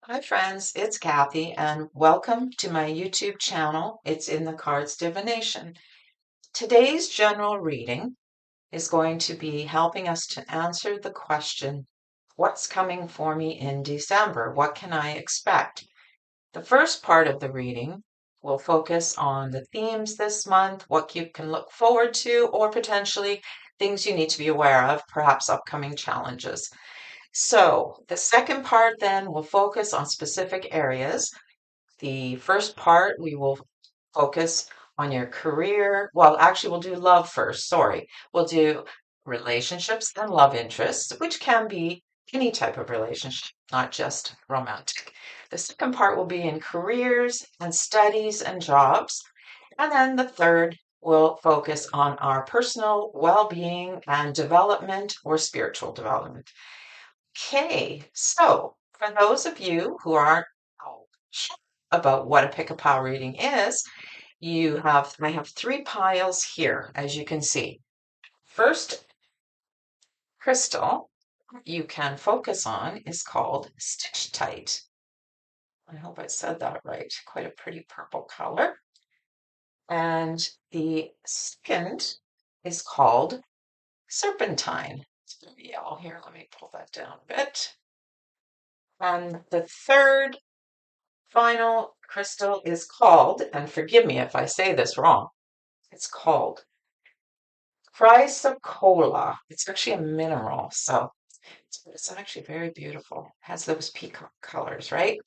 Hi friends, it's Kathy and welcome to my YouTube channel. It's in the Cards Divination. Today's general reading is going to be helping us to answer the question, what's coming for me in December? What can I expect? The first part of the reading will focus on the themes this month, what you can look forward to, or potentially things you need to be aware of, perhaps upcoming challenges. So the second part then will focus on specific areas. The first part, we will focus on your career. Well, actually, we'll do love first. Sorry. We'll do relationships and love interests, which can be any type of relationship, not just romantic. The second part will be in careers and studies and jobs. And then the third will focus on our personal well being and development or spiritual development. Okay, so for those of you who aren't sure about what a pick-a-pile reading is, I have three piles here, as you can see. First crystal you can focus on is called Stitch Tight. I hope I said that right. Quite a pretty purple color. And the second is called Serpentine. It's going to be yellow here. Let me pull that down a bit. And the third final crystal is called, and forgive me if I say this wrong, it's called chrysocolla. It's actually a mineral, so it's actually very beautiful. It has those peacock colors, right?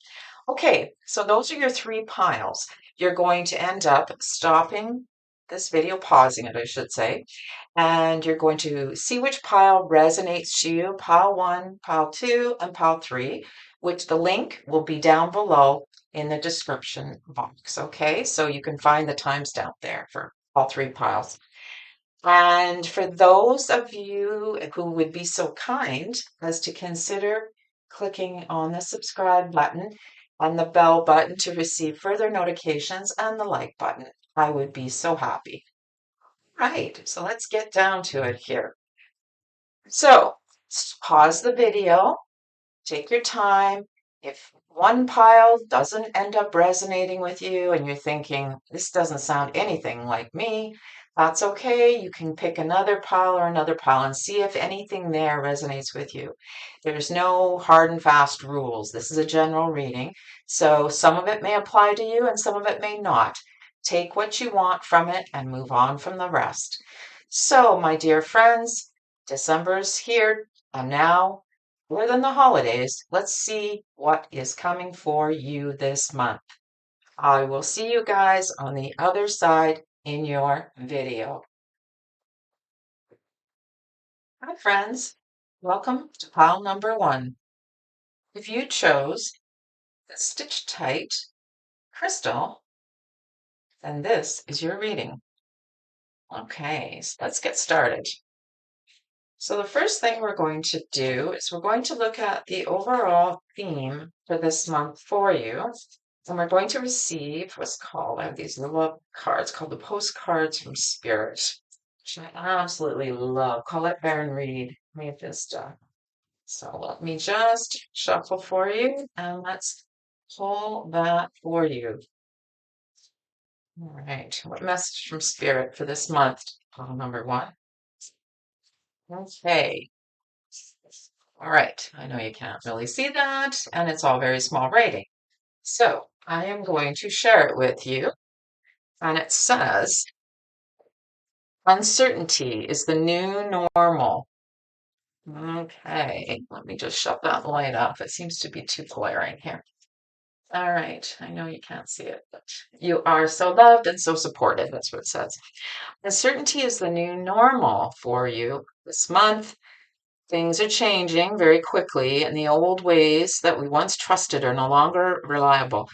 Okay, so those are your three piles. You're going to end up stopping this video, pausing it, I should say, and you're going to see which pile resonates to you, pile 1, pile 2, and pile 3, which the link will be down below in the description box, okay? So you can find the timestamp there for all three piles. And for those of you who would be so kind as to consider clicking on the subscribe button and the bell button to receive further notifications and the like button, I would be so happy. Right, so let's get down to it here. So pause the video, take your time. If one pile doesn't end up resonating with you and you're thinking, this doesn't sound anything like me, that's okay. You can pick another pile or another pile and see if anything there resonates with you. There's no hard and fast rules. This is a general reading, so some of it may apply to you and some of it may not. Take what you want from it and move on from the rest. So, my dear friends, December's here, and now more than the holidays, let's see what is coming for you this month. I will see you guys on the other side in your video. Hi friends, welcome to pile number 1. If you chose the Stitch Tight crystal, then this is your reading. Okay, so let's get started. So the first thing we're going to do is we're going to look at the overall theme for this month for you. And we're going to receive what's called, I have these little cards called the Postcards from Spirit, which I absolutely love. Colette Baron-Reid made this stuff. So let me just shuffle for you and let's pull that for you. All right, what message from Spirit for this month? Pile number 1. Okay. All right, I know you can't really see that, and it's all very small writing. So I am going to share it with you, and it says, uncertainty is the new normal. Okay, let me just shut that light off. It seems to be too glaring here. All right, I know you can't see it, but you are so loved and so supported. That's what it says. Uncertainty is the new normal for you this month. Things are changing very quickly, and the old ways that we once trusted are no longer reliable.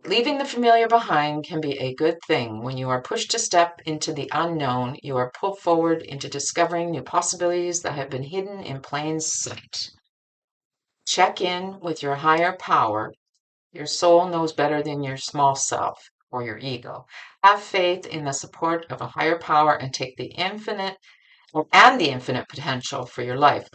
Leaving the familiar behind can be a good thing. When you are pushed to step into the unknown, you are pulled forward into discovering new possibilities that have been hidden in plain sight. Check in with your higher power. Your soul knows better than your small self or your ego. Have faith in the support of a higher power and take the infinite potential for your life.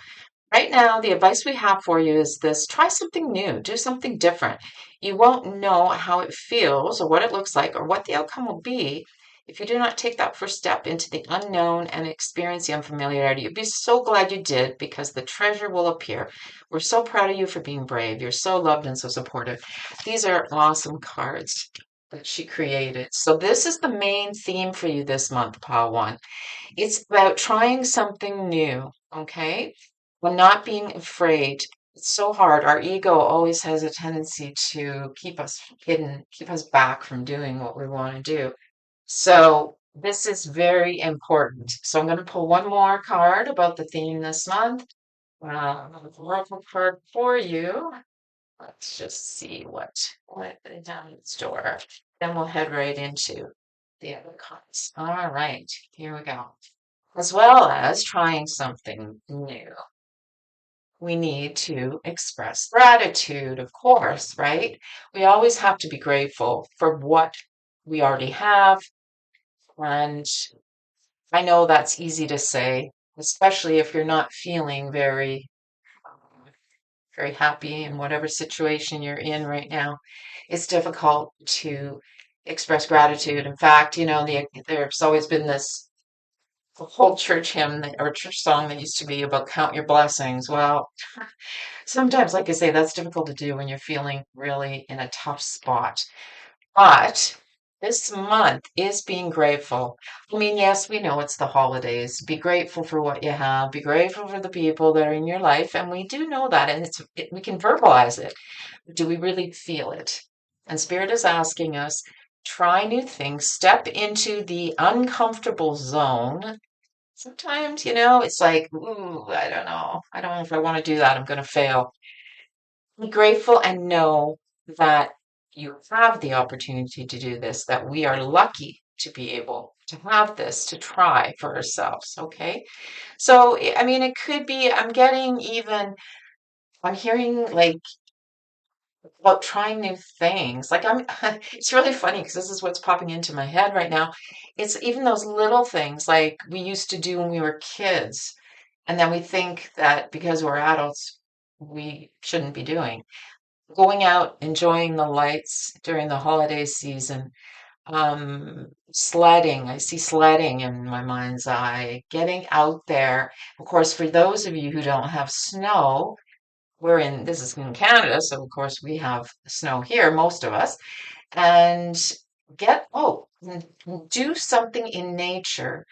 Right now, the advice we have for you is this: try something new, do something different. You won't know how it feels or what it looks like or what the outcome will be if you do not take that first step into the unknown and experience the unfamiliarity. You'd be so glad you did because the treasure will appear. We're so proud of you for being brave. You're so loved and so supportive. These are awesome cards that she created. So this is the main theme for you this month, Pile One. It's about trying something new, okay? And not being afraid. It's so hard. Our ego always has a tendency to keep us hidden, keep us back from doing what we want to do. So this is very important. So I'm going to pull one more card about the theme this month. Oracle card for you. Let's just see what is down in store. Then we'll head right into the other cards. All right, here we go. As well as trying something new, we need to express gratitude, of course, right? We always have to be grateful for what we already have. And I know that's easy to say, especially if you're not feeling very happy in whatever situation you're in right now. It's difficult to express gratitude. In fact, there's always been this whole church hymn or church song that used to be about count your blessings. Well, sometimes, like I say, that's difficult to do when you're feeling really in a tough spot. But this month is being grateful. I mean, yes, we know it's the holidays. Be grateful for what you have. Be grateful for the people that are in your life. And we do know that, and we can verbalize it. Do we really feel it? And Spirit is asking us, try new things, step into the uncomfortable zone. Sometimes, it's like, ooh, I don't know. I don't know if I want to do that. I'm going to fail. Be grateful and know that you have the opportunity to do this, that we are lucky to be able to have this, to try for ourselves. Okay. So, I mean, it could be, I'm hearing like about trying new things. It's really funny because this is what's popping into my head right now. It's even those little things like we used to do when we were kids. And then we think that because we're adults, we shouldn't be doing. Going out, enjoying the lights during the holiday season, sledding. I see sledding in my mind's eye, getting out there. Of course, for those of you who don't have snow, this is in Canada, so of course we have snow here, most of us, and do something in nature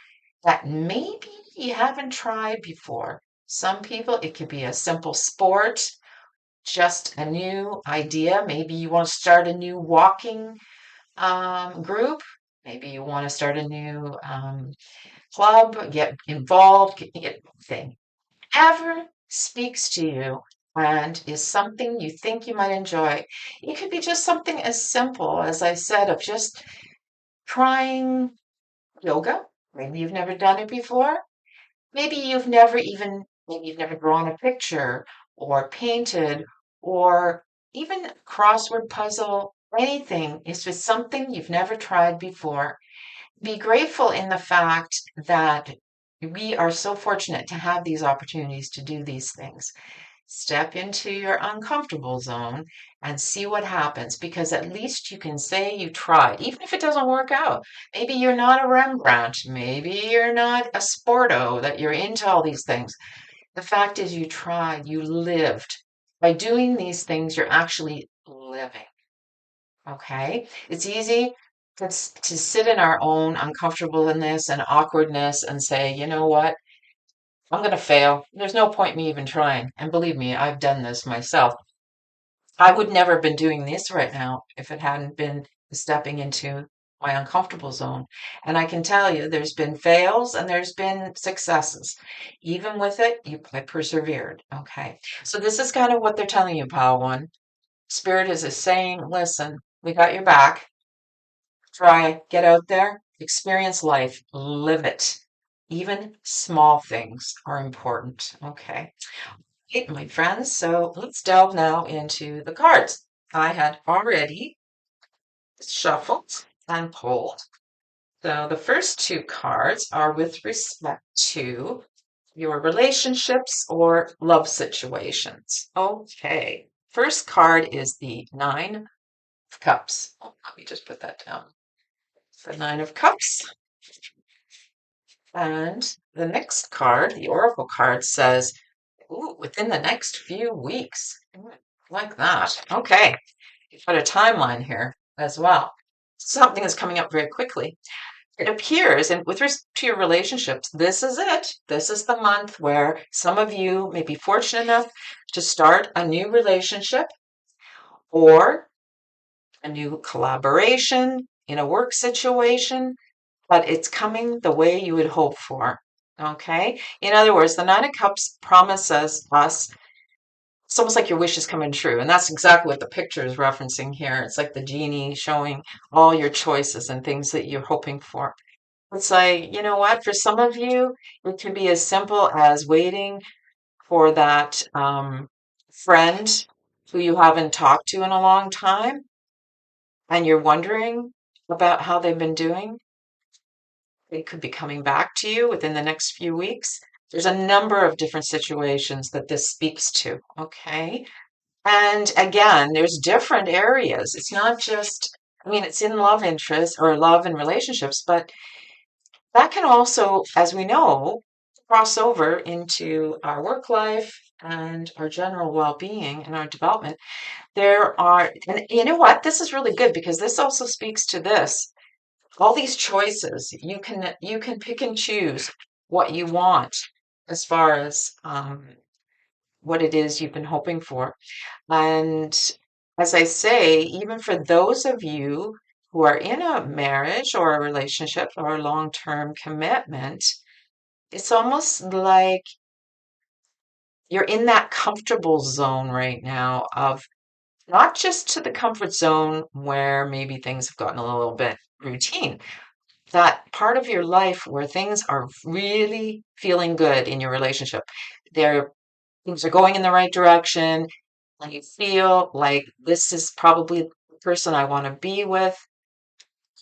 that maybe you haven't tried before. Some people, it could be a simple sport, just a new idea. Maybe you want to start a new walking group. Maybe you want to start a new club, get involved, get thing. Ever speaks to you and is something you think you might enjoy. It could be just something as simple as I said of just trying yoga. Maybe you've never done it before. Maybe you've never drawn a picture or painted or even a crossword puzzle, anything. It's just something you've never tried before. Be grateful in the fact that we are so fortunate to have these opportunities to do these things. Step into your uncomfortable zone and see what happens because at least you can say you tried, even if it doesn't work out. Maybe you're not a Rembrandt, maybe you're not a Sporto, that you're into all these things. The fact is, you tried, you lived. By doing these things, you're actually living. Okay? It's easy to sit in our own uncomfortableness and awkwardness and say, you know what? I'm going to fail. There's no point me even trying. And believe me, I've done this myself. I would never have been doing this right now if it hadn't been stepping into my uncomfortable zone. And I can tell you, there's been fails and there's been successes. Even with it, I persevered. Okay. So this is kind of what they're telling you, Pile One. Spirit is saying, listen, we got your back. Try, get out there, experience life, live it. Even small things are important. Okay. Okay, my friends, so let's delve now into the cards. I had already shuffled and pulled. So the first two cards are with respect to your relationships or love situations. Okay. First card is the Nine of Cups. Oh, let me just put that down. The Nine of Cups. And the next card, the Oracle card, says, ooh, within the next few weeks. Like that. Okay. You've got a timeline here as well. Something is coming up very quickly. It appears, and with respect to your relationships, this is it. This is the month where some of you may be fortunate enough to start a new relationship or a new collaboration in a work situation, but it's coming the way you would hope for. Okay? In other words, the Nine of Cups promises us it's almost like your wish is coming true. And that's exactly what the picture is referencing here. It's like the genie showing all your choices and things that you're hoping for. It's like, you know what? For some of you, it can be as simple as waiting for that friend who you haven't talked to in a long time and you're wondering about how they've been doing. They could be coming back to you within the next few weeks. There's a number of different situations that this speaks to, okay? And again, there's different areas. It's not just, I mean, it's in love interest or love and relationships, but that can also, as we know, cross over into our work life and our general well-being and our development. There are, and you know what? This is really good because this also speaks to this. All these choices, you can pick and choose what you want as far as what it is you've been hoping for. And as I say, even for those of you who are in a marriage or a relationship or a long-term commitment, it's almost like you're in that comfortable zone right now of not just to the comfort zone where maybe things have gotten a little bit routine, that part of your life where things are really feeling good in your relationship. Things are going in the right direction, and you feel like this is probably the person I want to be with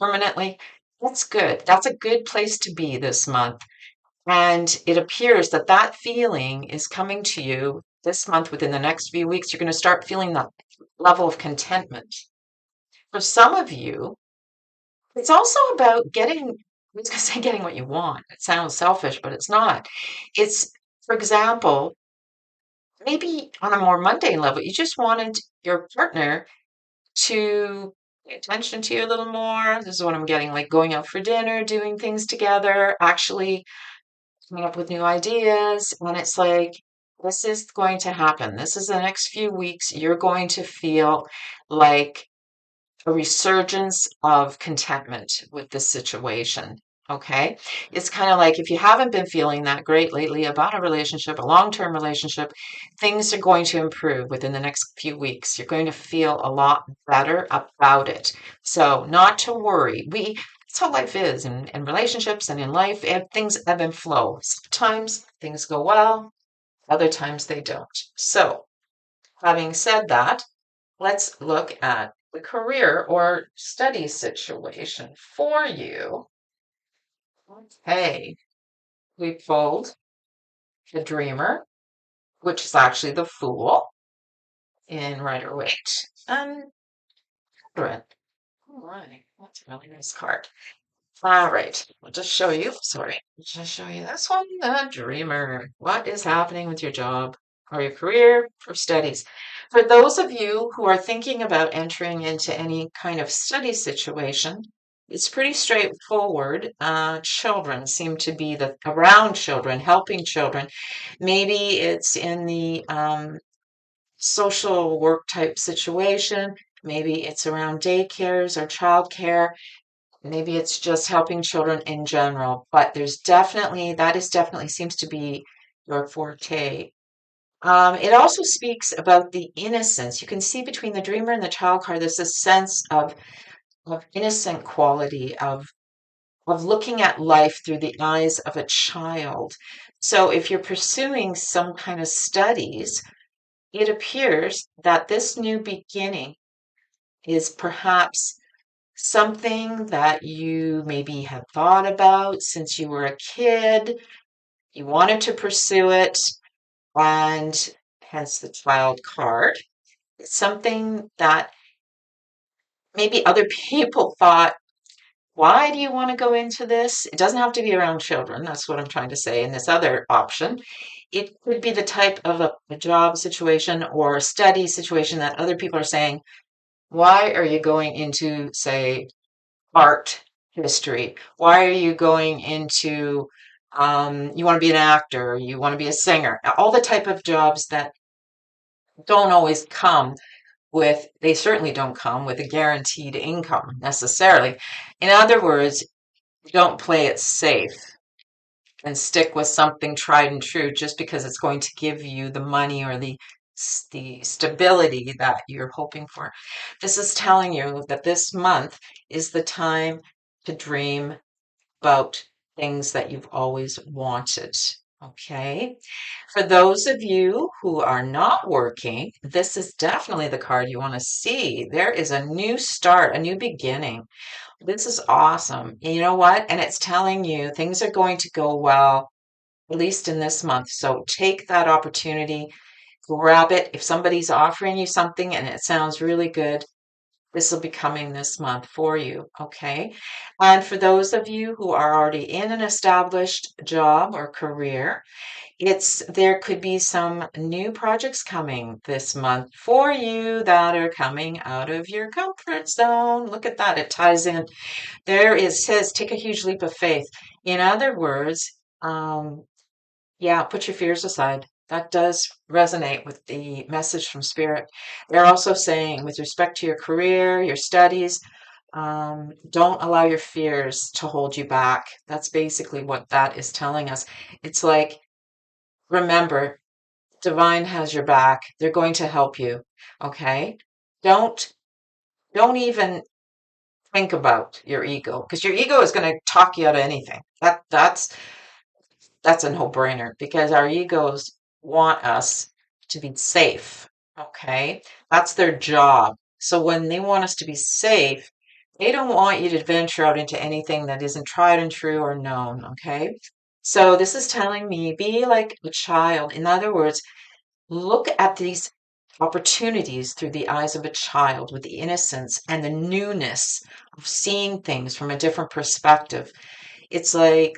permanently. That's good. That's a good place to be this month. And it appears that that feeling is coming to you this month within the next few weeks. You're going to start feeling that level of contentment. For some of you, it's also about getting, I was going to say getting what you want. It sounds selfish, but it's not. It's, for example, maybe on a more mundane level, you just wanted your partner to pay attention to you a little more. This is what I'm getting, like going out for dinner, doing things together, actually coming up with new ideas. And it's like, this is going to happen. This is the next few weeks. You're going to feel like a resurgence of contentment with this situation. Okay. It's kind of like if you haven't been feeling that great lately about a relationship, a long term relationship, things are going to improve within the next few weeks. You're going to feel a lot better about it. So, not to worry. That's how life is in relationships and in life. Things ebb and flow. Sometimes things go well, other times they don't. So, having said that, let's look at the career or study situation for you. Okay, we pulled the dreamer, which is actually the fool in Rider-Waite, and Catherine. All right, that's a really nice card. All right, I'll just show you. Sorry, I'll just show you this one, the dreamer. What is happening with your job or your career or studies? For those of you who are thinking about entering into any kind of study situation, it's pretty straightforward. Children seem to be around children, helping children. Maybe it's in the social work type situation. Maybe it's around daycares or childcare. Maybe it's just helping children in general, but that is definitely seems to be your forte. It also speaks about the innocence. You can see between the dreamer and the child card, there's this sense of innocent quality, of looking at life through the eyes of a child. So if you're pursuing some kind of studies, it appears that this new beginning is perhaps something that you maybe have thought about since you were a kid. You wanted to pursue it, and hence the child card. It's something that maybe other people thought, why do you want to go into this? It doesn't have to be around children. That's what I'm trying to say in this other option. It could be the type of a job situation or a study situation that other people are saying, why are you going into, say, art history? Why are you going into, you want to be an actor, you want to be a singer, all the type of jobs that don't always come with, they certainly don't come with a guaranteed income necessarily. In other words, don't play it safe and stick with something tried and true just because it's going to give you the money or the stability that you're hoping for. This is telling you that this month is the time to dream about things that you've always wanted. Okay. For those of you who are not working, this is definitely the card you want to see. There is a new start, a new beginning. This is awesome. And you know what? And it's telling you things are going to go well, at least in this month. So take that opportunity, grab it. If somebody's offering you something and it sounds really good, this will be coming this month for you. Okay. And for those of you who are already in an established job or career, there could be some new projects coming this month for you that are coming out of your comfort zone. Look at that. It ties in. Says, take a huge leap of faith. In other words, yeah, put your fears aside. That does resonate with the message from Spirit. They're also saying, with respect to your career, your studies, don't allow your fears to hold you back. That's basically what that is telling us. It's like, remember, Divine has your back. They're going to help you. Okay? Don't don't even think about your ego, because your ego is going to talk you out of anything. That's a no-brainer, because our egos want us to be safe. Okay? That's their job. So when they want us to be safe, they don't want you to venture out into anything that isn't tried and true or known. Okay? So this is telling me, be like a child. In other words, look at these opportunities through the eyes of a child, with the innocence and the newness of seeing things from a different perspective. It's like,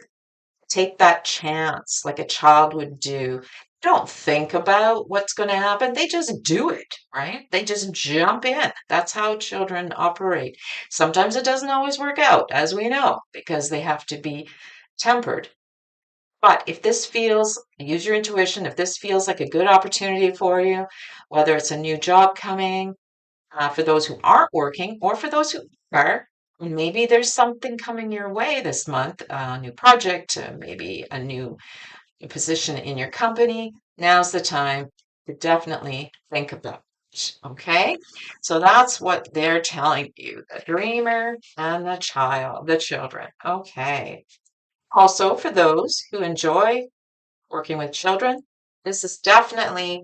take that chance like a child would do. Don't think about what's going to happen. They just do it, right? They just jump in. That's how children operate. Sometimes it doesn't always work out, as we know, because they have to be tempered. But if this feels, use your intuition, if this feels like a good opportunity for you, whether it's a new job coming, for those who aren't working, or for those who are, maybe there's something coming your way this month, a new project, maybe a new position in your company. Now's the time to definitely think about it. Okay. So that's what they're telling you, the dreamer and the children. Okay. Also, for those who enjoy working with children, this is definitely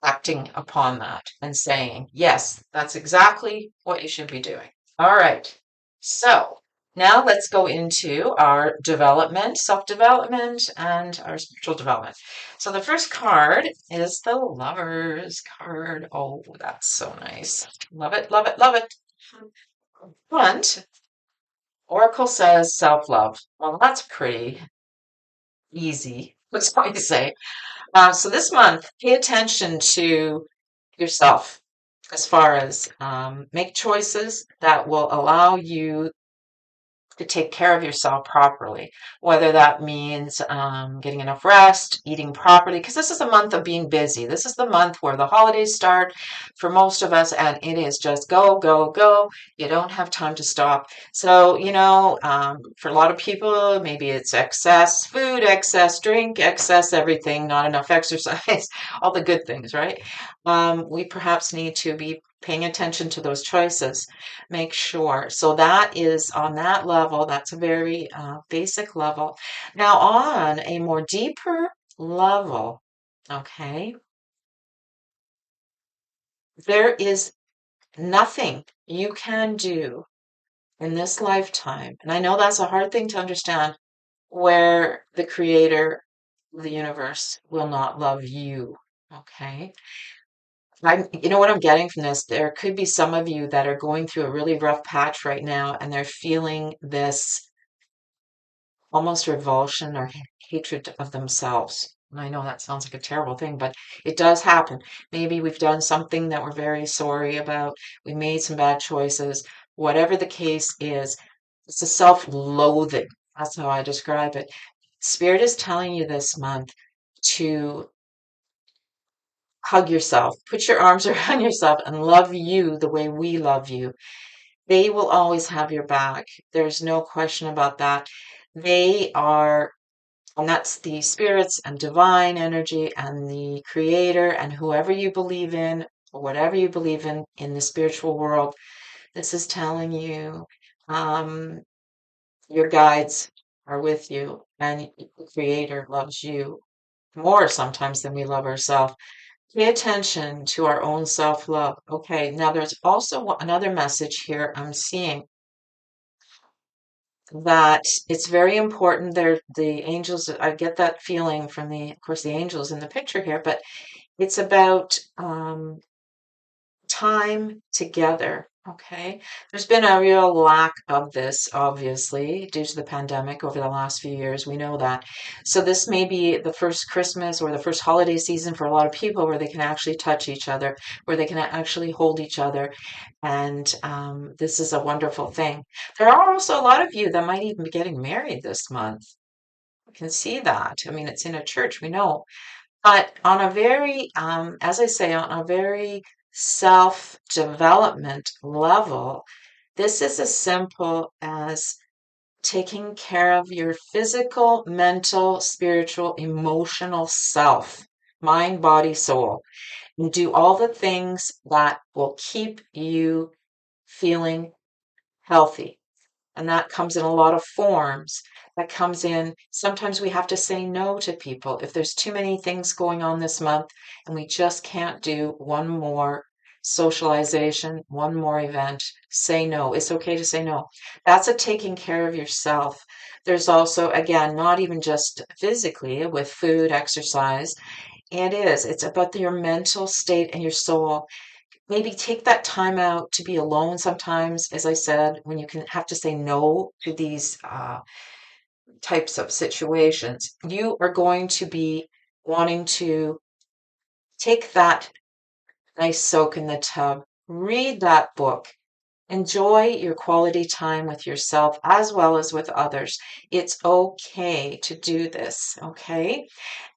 acting upon that and saying, yes, that's exactly what you should be doing. All right. So now let's go into our development, self-development, and our spiritual development. So the first card is the Lover's card. Oh, that's so nice. Love it, love it, love it. And Oracle says self-love. Well, that's pretty easy. What's going to say? So this month, pay attention to yourself as far as make choices that will allow you to take care of yourself properly, whether that means getting enough rest, eating properly, because this is a month of being busy. This is the month where the holidays start for most of us, and it is just go, go, go. You don't have time to stop. So, for a lot of people, maybe it's excess food, excess drink, excess everything, not enough exercise, all the good things, right? We perhaps need to be paying attention to those choices. Make sure. So that is on that level. That's a very basic level. Now, on a more deeper level, okay, there is nothing you can do in this lifetime. And I know that's a hard thing to understand. where the creator of the universe will not love you. Okay. You know what I'm getting from this? There could be some of you that are going through a really rough patch right now, and they're feeling this almost revulsion or hatred of themselves. And I know that sounds like a terrible thing, but it does happen. Maybe we've done something that we're very sorry about. We made some bad choices. Whatever the case is, it's a self-loathing. That's how I describe it. Spirit is telling you this month to hug yourself, put your arms around yourself, and love you the way we love you. They will always have your back. There's no question about that. They are, and that's the spirits and divine energy and the creator and whoever you believe in, or whatever you believe in the spiritual world. This is telling you um, your guides are with you, and the creator loves you more sometimes than we love ourselves. Pay attention to our own self-love. Okay, now there's also another message here I'm seeing that it's very important. There, the angels, I get that feeling from of course, the angels in the picture here, but it's about time together. Okay. There's been a real lack of this, obviously, due to the pandemic over the last few years. We know that. So this may be the first Christmas or the first holiday season for a lot of people where they can actually touch each other, where they can actually hold each other. And this is a wonderful thing. There are also a lot of you that might even be getting married this month. I can see that. I mean, it's in a church, we know. But on a very, as I say, on a very self-development level, this is as simple as taking care of your physical, mental, spiritual, emotional self, mind, body, soul, and do all the things that will keep you feeling healthy. And that comes in a lot of forms. That comes in, sometimes we have to say no to people. If there's too many things going on this month and we just can't do one more socialization, one more event, say no. It's okay to say no. That's a taking care of yourself. There's also, again, not even just physically with food, exercise. It's about your mental state and your soul. Maybe take that time out to be alone sometimes, as I said, when you can have to say no to these types of situations. You are going to be wanting to take that nice soak in the tub, read that book, enjoy your quality time with yourself as well as with others. It's okay to do this, okay?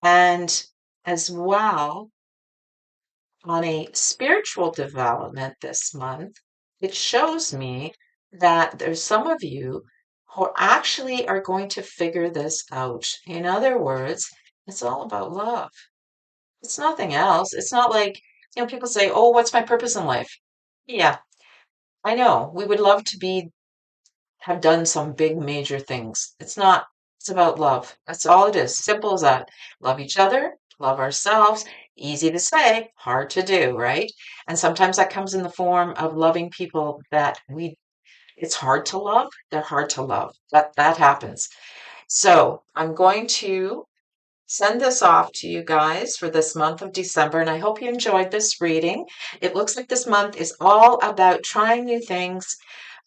And as well, on a spiritual development this month, it shows me that there's some of you who actually are going to figure this out. In other words, it's all about love. It's nothing else. It's not like, people say, "Oh, what's my purpose in life?" Yeah, I know. We would love to have done some big major things. It's not, it's about love. That's all it is. Simple as that. Love each other, love ourselves. Easy to say, hard to do, right? And sometimes that comes in the form of loving people that it's hard to love. They're hard to love. That happens. So I'm going to send this off to you guys for this month of December, and I hope you enjoyed this reading. It looks like this month is all about trying new things,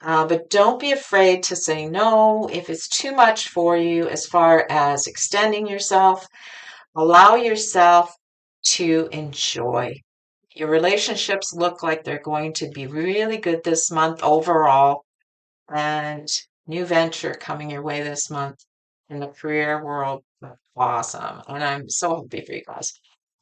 but don't be afraid to say no if it's too much for you as far as extending yourself. Allow yourself to enjoy. Your relationships look like they're going to be really good this month overall, and new venture coming your way this month in the career world. Awesome. And I'm so happy for you guys.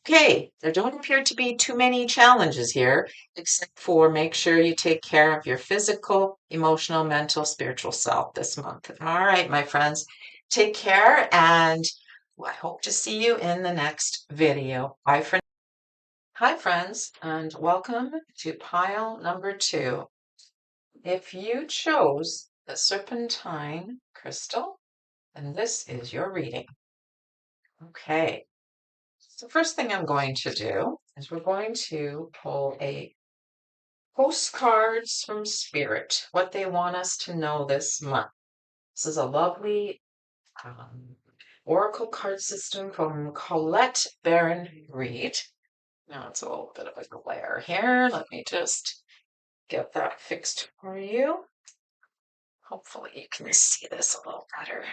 Okay, there don't appear to be too many challenges here, except for make sure you take care of your physical, emotional, mental, spiritual self this month. All right, my friends, take care, and I hope to see you in the next video. Bye for now. Hi, friends, and welcome to pile number 2. If you chose the serpentine crystal, then this is your reading. Okay, so first thing I'm going to do is we're going to pull a postcards from Spirit, what they want us to know this month. This is a lovely um, Oracle card system from Colette Baron-Reid. Now it's a little bit of a glare here. Let me just get that fixed for you. Hopefully you can see this a little better.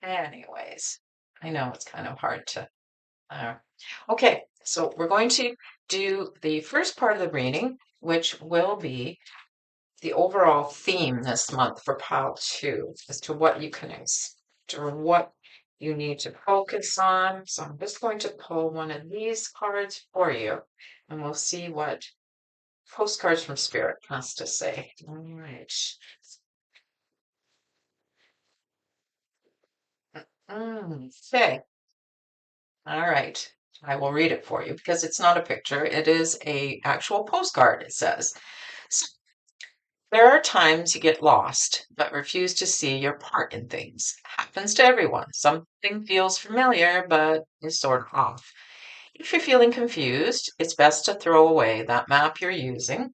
Anyways, I know it's kind of hard to. Uh, okay, so we're going to do the first part of the reading, which will be the overall theme this month for pile two as to what you can expect or what you need to focus on. So I'm just going to pull one of these cards for you and we'll see what Postcards from Spirit has to say. All right. Okay. All right. I will read it for you because it's not a picture. It is a actual postcard, it says. So, there are times you get lost, but refuse to see your part in things. Happens to everyone. Something feels familiar, but is sort of off. If you're feeling confused, it's best to throw away that map you're using,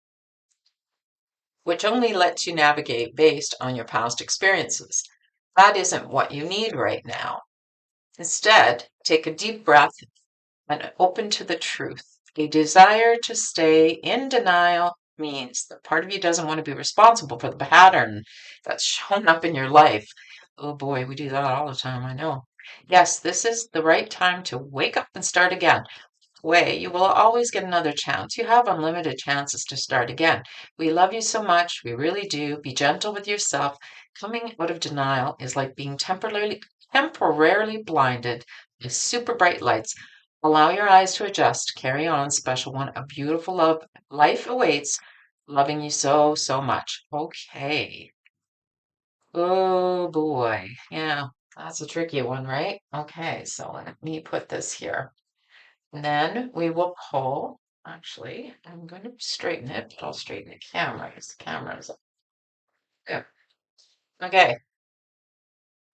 which only lets you navigate based on your past experiences. That isn't what you need right now. Instead, take a deep breath and open to the truth. A desire to stay in denial means that part of you doesn't want to be responsible for the pattern that's shown up in your life. Oh boy, we do that all the time, I know. Yes, this is the right time to wake up and start again. Way, you will always get another chance. You have unlimited chances to start again. We love you so much. We really do. Be gentle with yourself. Coming out of denial is like being temporarily blinded by super bright lights. Allow your eyes to adjust. Carry on, special one. A beautiful life awaits. Loving you so, so much. Okay. Oh boy. Yeah, that's a tricky one, right? Okay, so let me put this here. And then we will pull. Actually, I'm going to straighten it, but I'll straighten the cameras. Cameras. Good. Okay.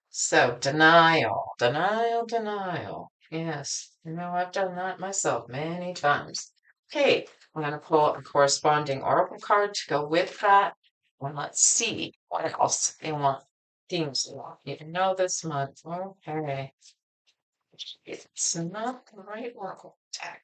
So denial, denial, denial. Yes, you know, I've done that myself many times. Okay, I'm going to pull a corresponding oracle card to go with that. And let's see what else they want. Themes they want you to know this month. Okay. It's not the right oracle deck.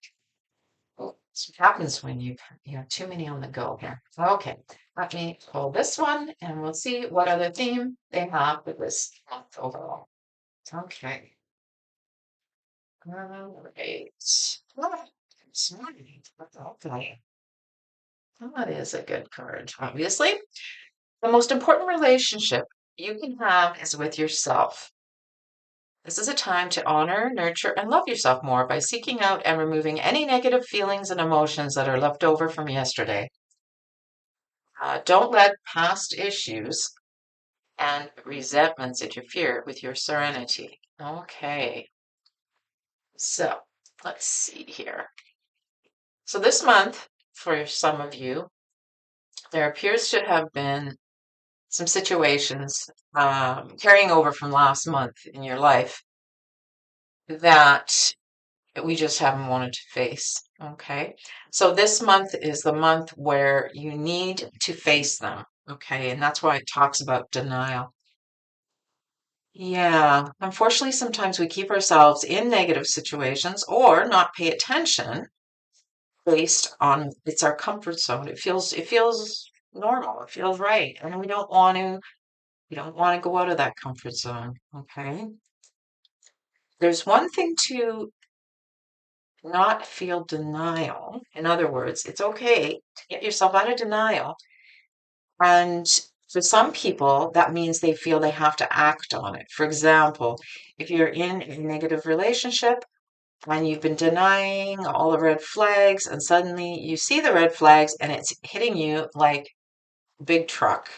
Oh, that's what happens when you have too many on the go here. Okay, let me pull this one and we'll see what other theme they have for this month overall. Okay. All right. Ah, sorry. Okay. That is a good card, obviously. The most important relationship you can have is with yourself. This is a time to honor, nurture, and love yourself more by seeking out and removing any negative feelings and emotions that are left over from yesterday. Don't let past issues and resentments interfere with your serenity. Okay, so let's see here. So this month, for some of you, there appears to have been some situations carrying over from last month in your life that we just haven't wanted to face. Okay, so this month is the month where you need to face them. Okay, and that's why it talks about denial. Yeah, unfortunately, sometimes we keep ourselves in negative situations or not pay attention based on it's our comfort zone. It feels normal. It feels right, and we don't want to go out of that comfort zone. Okay, there's one thing to not feel denial. In other words, it's okay to get yourself out of denial. And for some people, that means they feel they have to act on it. For example, if you're in a negative relationship and you've been denying all the red flags, and suddenly you see the red flags and it's hitting you like a big truck,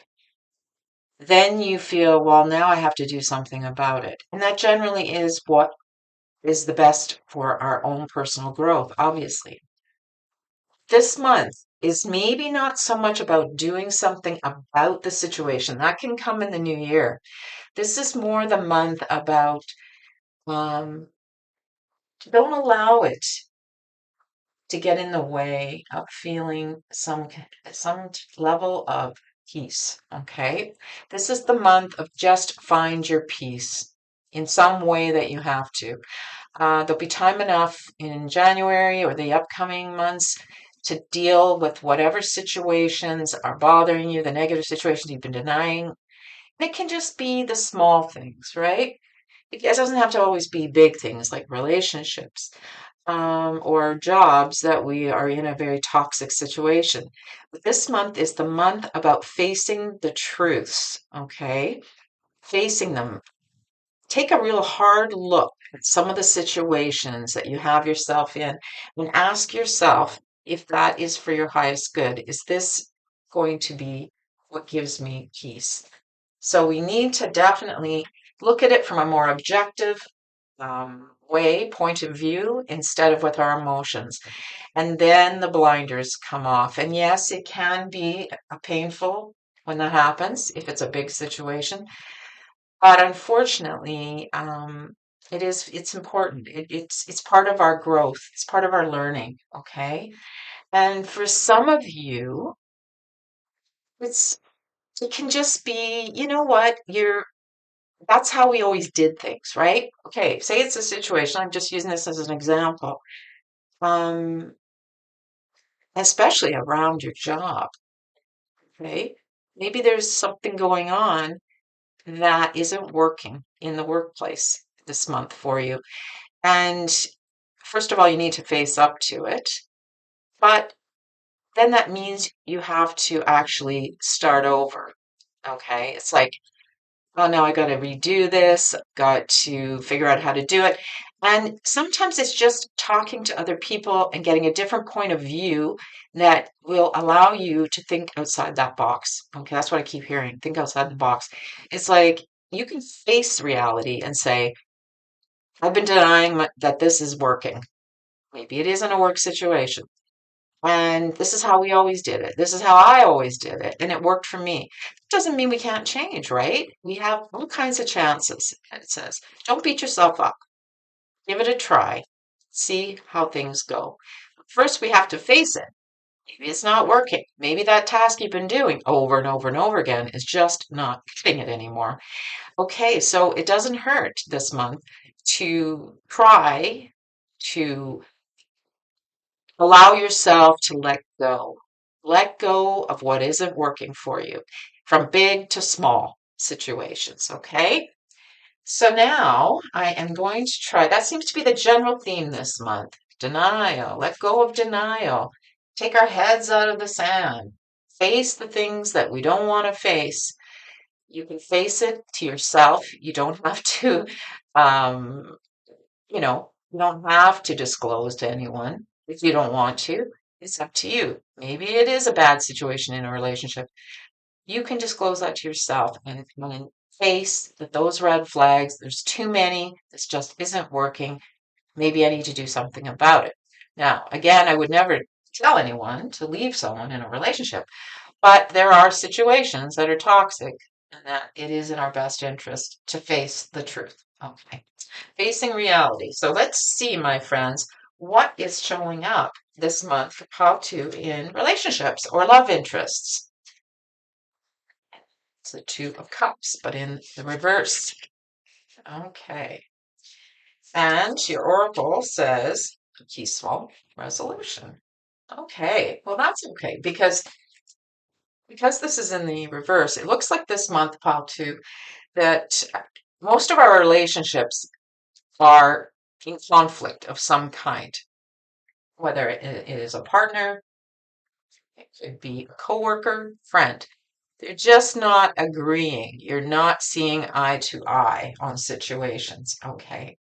then you feel, well, now I have to do something about it. And that generally is what is the best for our own personal growth, obviously. This month is maybe not so much about doing something about the situation. That can come in the new year. This is more the month about um, don't allow it to get in the way of feeling some level of peace. Okay, this is the month of just find your peace. in some way that you have to. There'll be time enough in January or the upcoming months to deal with whatever situations are bothering you, the negative situations you've been denying. It can just be the small things, right? It doesn't have to always be big things like relationships, or jobs that we are in a very toxic situation. But this month is the month about facing the truths, okay? Facing them. Take a real hard look at some of the situations that you have yourself in and ask yourself if that is for your highest good. Is this going to be what gives me peace? So we need to definitely look at it from a more objective point of view, instead of with our emotions. And then the blinders come off. And yes, it can be painful when that happens, if it's a big situation. But unfortunately, it's important. It's part of our growth. It's part of our learning. Okay. And for some of you, it's it can just be, you know what, that's how we always did things, right? Okay, say it's a situation, I'm just using this as an example. Um, especially around your job, okay? Maybe there's something going on that isn't working in the workplace this month for you. And first of all, you need to face up to it. But then that means you have to actually start over. Okay. It's like, oh, now I got to redo this, got to figure out how to do it. And sometimes it's just talking to other people and getting a different point of view that will allow you to think outside that box. Okay, that's what I keep hearing. Think outside the box. It's like you can face reality and say, I've been denying that this is working. Maybe it isn't a work situation. And this is how we always did it. This is how I always did it. And it worked for me. Doesn't mean we can't change, right? We have all kinds of chances. It says, don't beat yourself up. Give it a try. See how things go. First, we have to face it. Maybe it's not working. Maybe that task you've been doing over and over and over again is just not getting it anymore. Okay, so it doesn't hurt this month to try to allow yourself to let go. Let go of what isn't working for you, from big to small situations, okay? So now I am going to try, that seems to be the general theme this month. Denial. Let go of denial. Take our heads out of the sand. Face the things that we don't want to face. You can face it to yourself. You don't have to, um, you don't have to disclose to anyone if you don't want to. It's up to you. Maybe it is a bad situation in a relationship. You can disclose that to yourself and face that those red flags, there's too many, this just isn't working. Maybe I need to do something about it. Now, again, I would never tell anyone to leave someone in a relationship, but there are situations that are toxic and that it is in our best interest to face the truth. Okay. Facing reality. So let's see, my friends, what is showing up this month for how to in relationships or love interests. It's the Two of Cups, but in the reverse. Okay. And your oracle says peaceful resolution. Okay. Well, that's okay because this is in the reverse, it looks like this month, pile two, that most of our relationships are in conflict of some kind, whether it is a partner, it could be a coworker, friend. They're just not agreeing. You're not seeing eye to eye on situations, okay?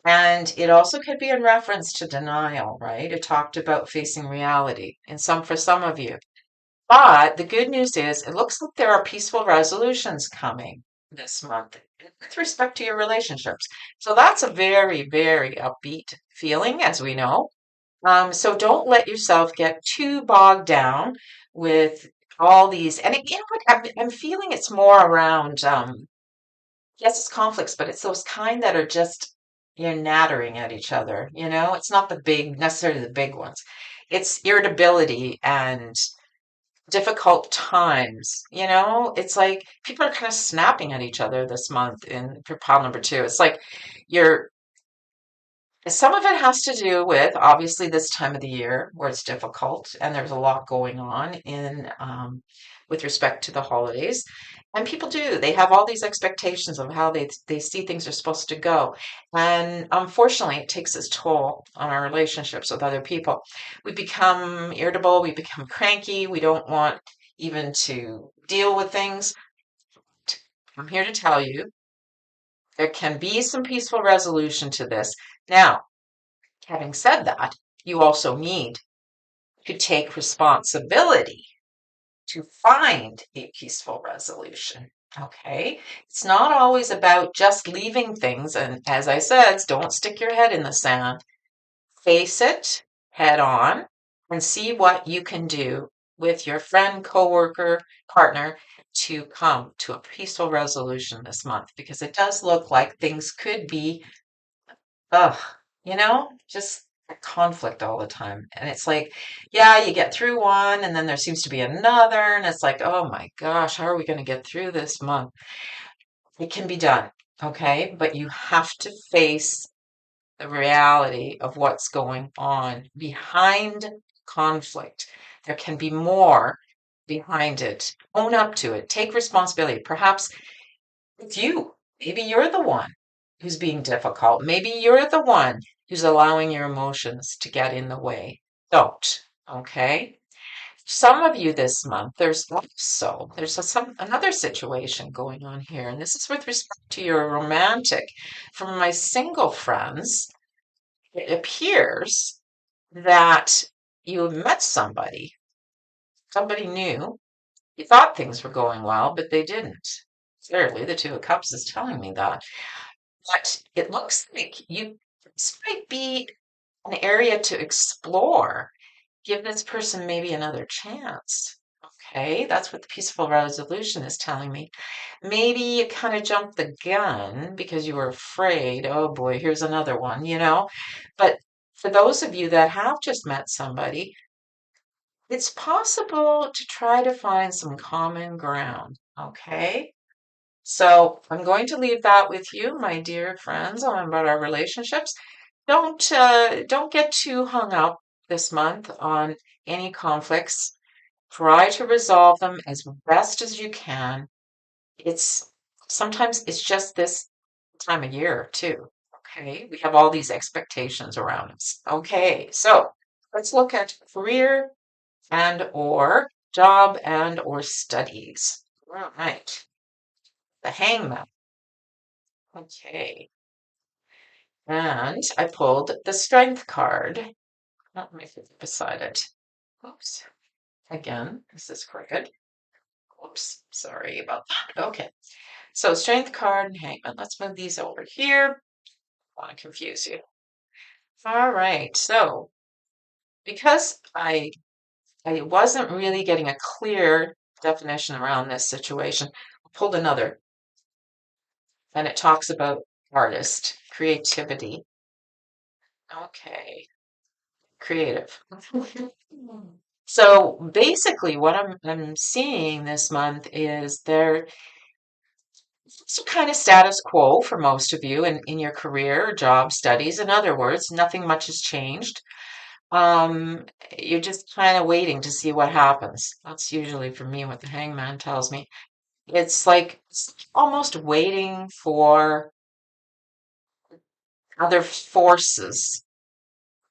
And it also could be in reference to denial, right? It talked about facing reality and for some of you. But the good news is it looks like there are peaceful resolutions coming this month with respect to your relationships. So that's a very, very upbeat feeling, as we know. So don't let yourself get too bogged down with all these. And you know what? I'm feeling it's more around, yes, it's conflicts, but it's those kind that are just, you're nattering at each other. It's not necessarily the big ones. It's irritability and difficult times. It's like people are kind of snapping at each other this month in for pile number two. It's like you're some of it has to do with obviously this time of the year where it's difficult and there's a lot going on in with respect to the holidays. And people do, they have all these expectations of how they see things are supposed to go. And unfortunately, it takes its toll on our relationships with other people. We become irritable, we become cranky, we don't want even to deal with things. I'm here to tell you there can be some peaceful resolution to this. Now, having said that, you also need to take responsibility to find a peaceful resolution. Okay? It's not always about just leaving things. And as I said, don't stick your head in the sand. Face it head on and see what you can do with your friend, coworker, partner to come to a peaceful resolution this month because it does look like things could be ugh, just a conflict all the time. And it's like, yeah, you get through one, and then there seems to be another, and it's like, oh my gosh, how are we going to get through this month? It can be done, okay? But you have to face the reality of what's going on behind conflict. There can be more behind it. Own up to it. Take responsibility. Perhaps it's you. Maybe you're the one who's being difficult. Maybe you're the one who's allowing your emotions to get in the way. Don't. Okay? Some of you this month, there's another situation going on here, and this is with respect to your romantic. From my single friends, it appears that you have met somebody new. You thought things were going well, but they didn't. Clearly, the Two of Cups is telling me that. But it looks like this might be an area to explore. Give this person maybe another chance. Okay, that's what the peaceful resolution is telling me. Maybe you kind of jumped the gun because you were afraid. Oh boy, here's another one. But for those of you that have just met somebody, it's possible to try to find some common ground. Okay? So I'm going to leave that with you, my dear friends, on about our relationships. Don't get too hung up this month on any conflicts. Try to resolve them as best as you can. It's sometimes it's just this time of year too. Okay, we have all these expectations around us. Okay, so let's look at career and or job and or studies. All right, the hangman. Okay. And I pulled the strength card. Let me put it beside it. Oops. Again, this is crooked. Oops. Sorry about that. Okay. So strength card and hangman. Let's move these over here. I want to confuse you. All right. So because I wasn't really getting a clear definition around this situation, I pulled another, and it talks about artist, creativity. Okay. Creative. So basically, what I'm seeing this month is there's some kind of status quo for most of you in your career, job, studies. In other words, nothing much has changed. Um, you're just kind of waiting to see what happens. That's usually for me what the hangman tells me. It's almost waiting for other forces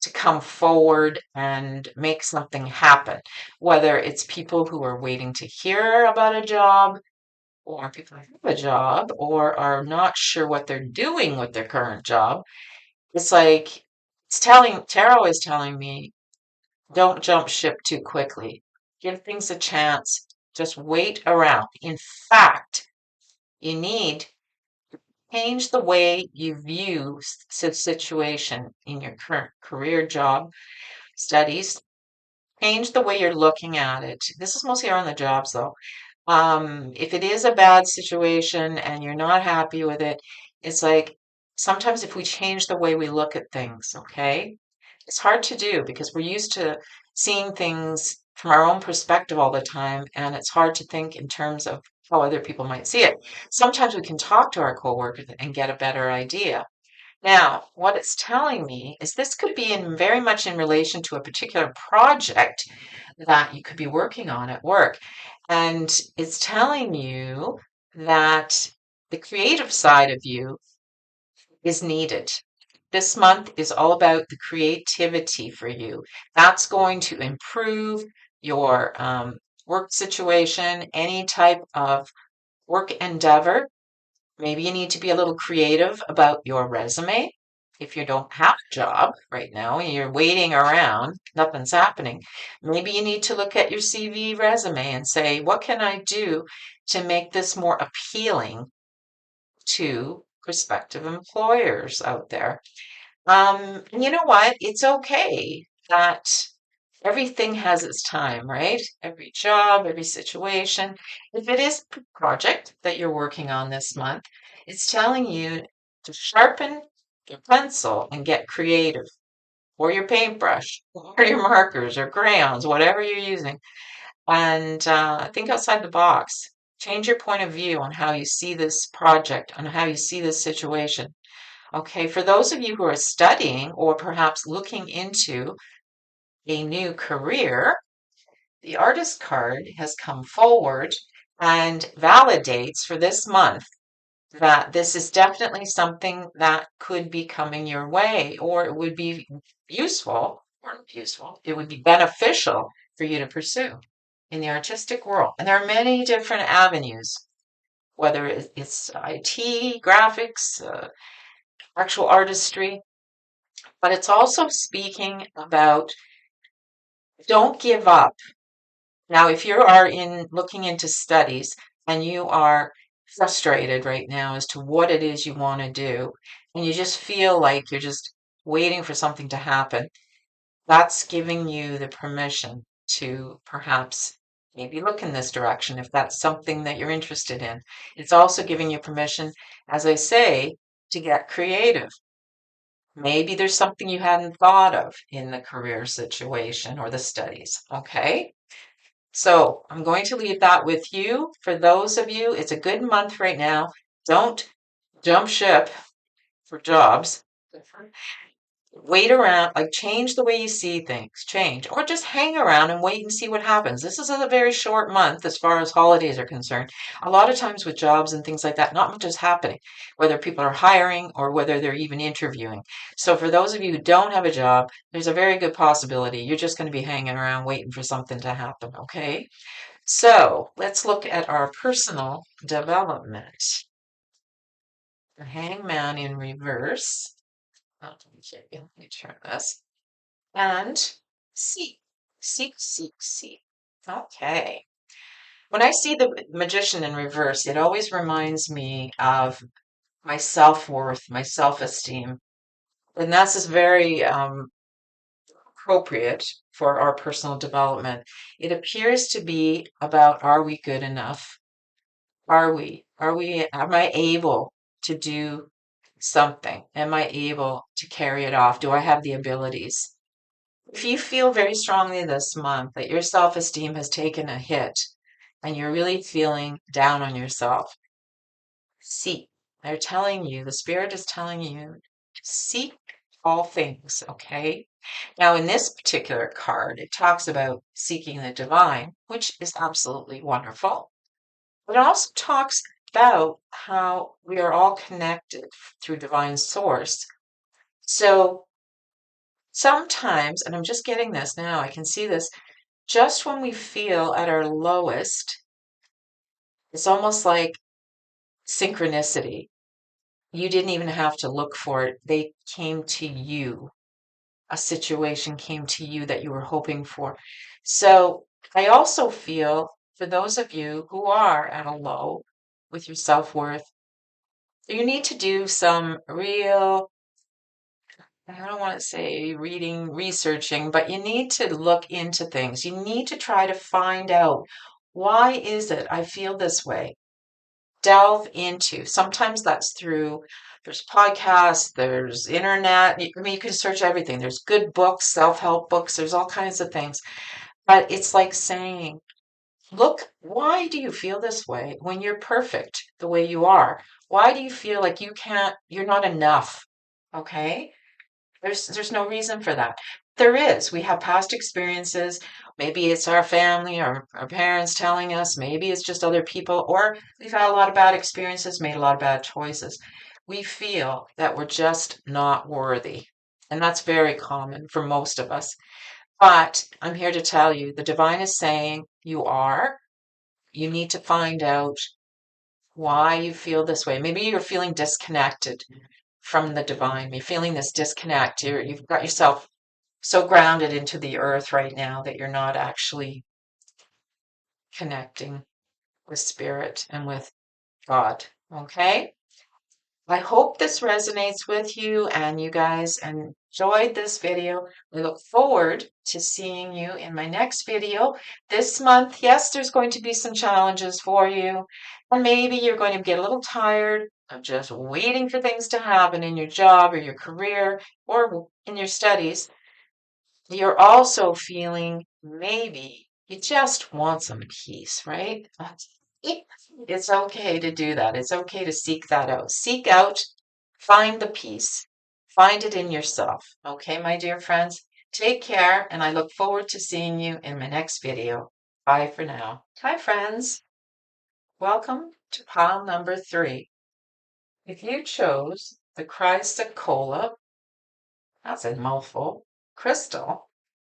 to come forward and make something happen, whether it's people who are waiting to hear about a job, or people who have a job, or are not sure what they're doing with their current job. It's like Tarot is telling me, don't jump ship too quickly. Give things a chance. Just wait around. In fact, you need to change the way you view the situation in your current career, job, studies. Change the way you're looking at it. This is mostly on the jobs, though. If it is a bad situation and you're not happy with it, it's like sometimes if we change the way we look at things, okay? It's hard to do because we're used to seeing things from our own perspective all the time, and it's hard to think in terms of how other people might see it. Sometimes we can talk to our coworkers and get a better idea. Now, what it's telling me is this could be in very much in relation to a particular project that you could be working on at work. And it's telling you that the creative side of you is needed. This month is all about the creativity for you. That's going to improve your work situation, any type of work endeavor. Maybe you need to be a little creative about your resume. If you don't have a job right now and you're waiting around, nothing's happening. Maybe you need to look at your CV resume and say, what can I do to make this more appealing to prospective employers out there? And you know what? It's okay that everything has its time, right? Every job, every situation. If it is a project that you're working on this month, it's telling you to sharpen your pencil and get creative, or your paintbrush, or your markers, or crayons, whatever you're using. And think outside the box. Change your point of view on how you see this project, on how you see this situation. Okay, for those of you who are studying or perhaps looking into a new career, the artist card has come forward and validates for this month that this is definitely something that could be coming your way, or it would be useful, or not useful, it would be beneficial for you to pursue in the artistic world. And there are many different avenues, whether it's IT, graphics, actual artistry, but it's also speaking about don't give up. Now, if you are in looking into studies and you are frustrated right now as to what it is you want to do, and you just feel like you're just waiting for something to happen, that's giving you the permission to perhaps maybe look in this direction if that's something that you're interested in. It's also giving you permission, as I say, to get creative. Maybe there's something you hadn't thought of in the career situation or the studies. Okay. So I'm going to leave that with you. For those of you, it's a good month right now. Don't jump ship for jobs. Wait around, like change the way you see things, change, or just hang around and wait and see what happens. This is a very short month as far as holidays are concerned. A lot of times with jobs and things like that, not much is happening, whether people are hiring or whether they're even interviewing. So for those of you who don't have a job, there's a very good possibility you're just going to be hanging around waiting for something to happen, okay? So let's look at our personal development. The Hangman in reverse. Oh, let me turn this. And seek, seek, seek, seek. Okay. When I see the magician in reverse, it always reminds me of my self-worth, my self-esteem. And that's just very appropriate for our personal development. It appears to be about, are we good enough? Am I able to do something? Am I able to carry it off? Do I have the abilities? If you feel very strongly this month that your self-esteem has taken a hit and you're really feeling down on yourself, seek. They're telling you, the spirit is telling you, seek all things, okay? Now, in this particular card, it talks about seeking the divine, which is absolutely wonderful. But it also talks about how we are all connected through divine source. So sometimes, and I'm just getting this now, I can see this, just when we feel at our lowest, it's almost like synchronicity. You didn't even have to look for it. They came to you. A situation came to you that you were hoping for. So I also feel for those of you who are at a low with your self-worth, you need to do some real, I don't want to say reading, researching, but you need to look into things. You need to try to find out, why is it I feel this way? Delve into. Sometimes that's through, there's podcasts, there's internet. I mean, you can search everything. There's good books, self-help books, there's all kinds of things. But it's like saying, look, why do you feel this way when you're perfect the way you are? Why do you feel like you're not enough? Okay? There's no reason for that. There is. We have past experiences. Maybe it's our family or our parents telling us. Maybe it's just other people, or we've had a lot of bad experiences, made a lot of bad choices. We feel that we're just not worthy. And that's very common for most of us. But I'm here to tell you the divine is saying you are. You need to find out why you feel this way. Maybe you're feeling disconnected from the divine. You're feeling this disconnect. You've got yourself so grounded into the earth right now that you're not actually connecting with spirit and with God. Okay? I hope this resonates with you and you guys enjoyed this video. We look forward to seeing you in my next video this month. Yes, there's going to be some challenges for you, and maybe you're going to get a little tired of just waiting for things to happen in your job or your career or in your studies. You're also feeling maybe you just want some peace, right? It's okay to do that. It's okay to seek that out. Seek out, find the peace, find it in yourself. Okay, my dear friends? Take care, and I look forward to seeing you in my next video. Bye for now. Hi, friends. Welcome to pile number 3. If you chose the Chrysocolla, that's a mouthful, crystal,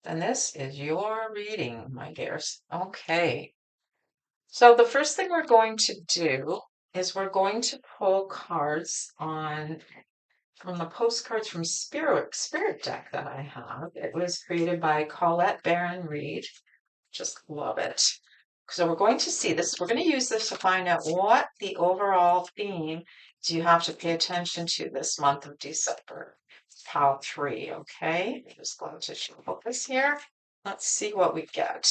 then this is your reading, my dears. Okay. So the first thing we're going to do is we're going to pull cards on from the postcards from Spirit deck that I have. It was created by Colette Baron-Reid. Just love it. So we're going to see this. We're going to use this to find out what the overall theme do you have to pay attention to this month of December. Pile 3, okay? Just going to shuffle this here. Let's see what we get.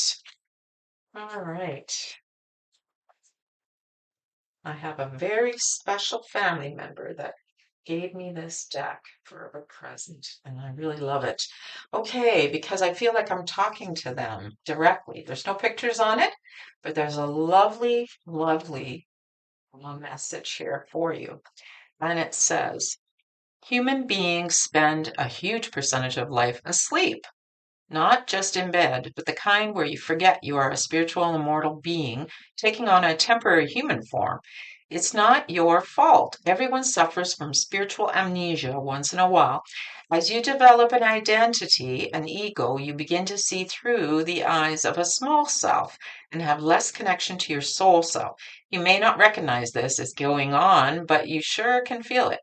All right. I have a very special family member that gave me this deck for a present, and I really love it. Okay, because I feel like I'm talking to them directly. There's no pictures on it, but there's a lovely, lovely message here for you. And it says, human beings spend a huge percentage of life asleep. Not just in bed, but the kind where you forget you are a spiritual and immortal being taking on a temporary human form. It's not your fault. Everyone suffers from spiritual amnesia once in a while. As you develop an identity, an ego, you begin to see through the eyes of a small self and have less connection to your soul self. You may not recognize this as going on, but you sure can feel it.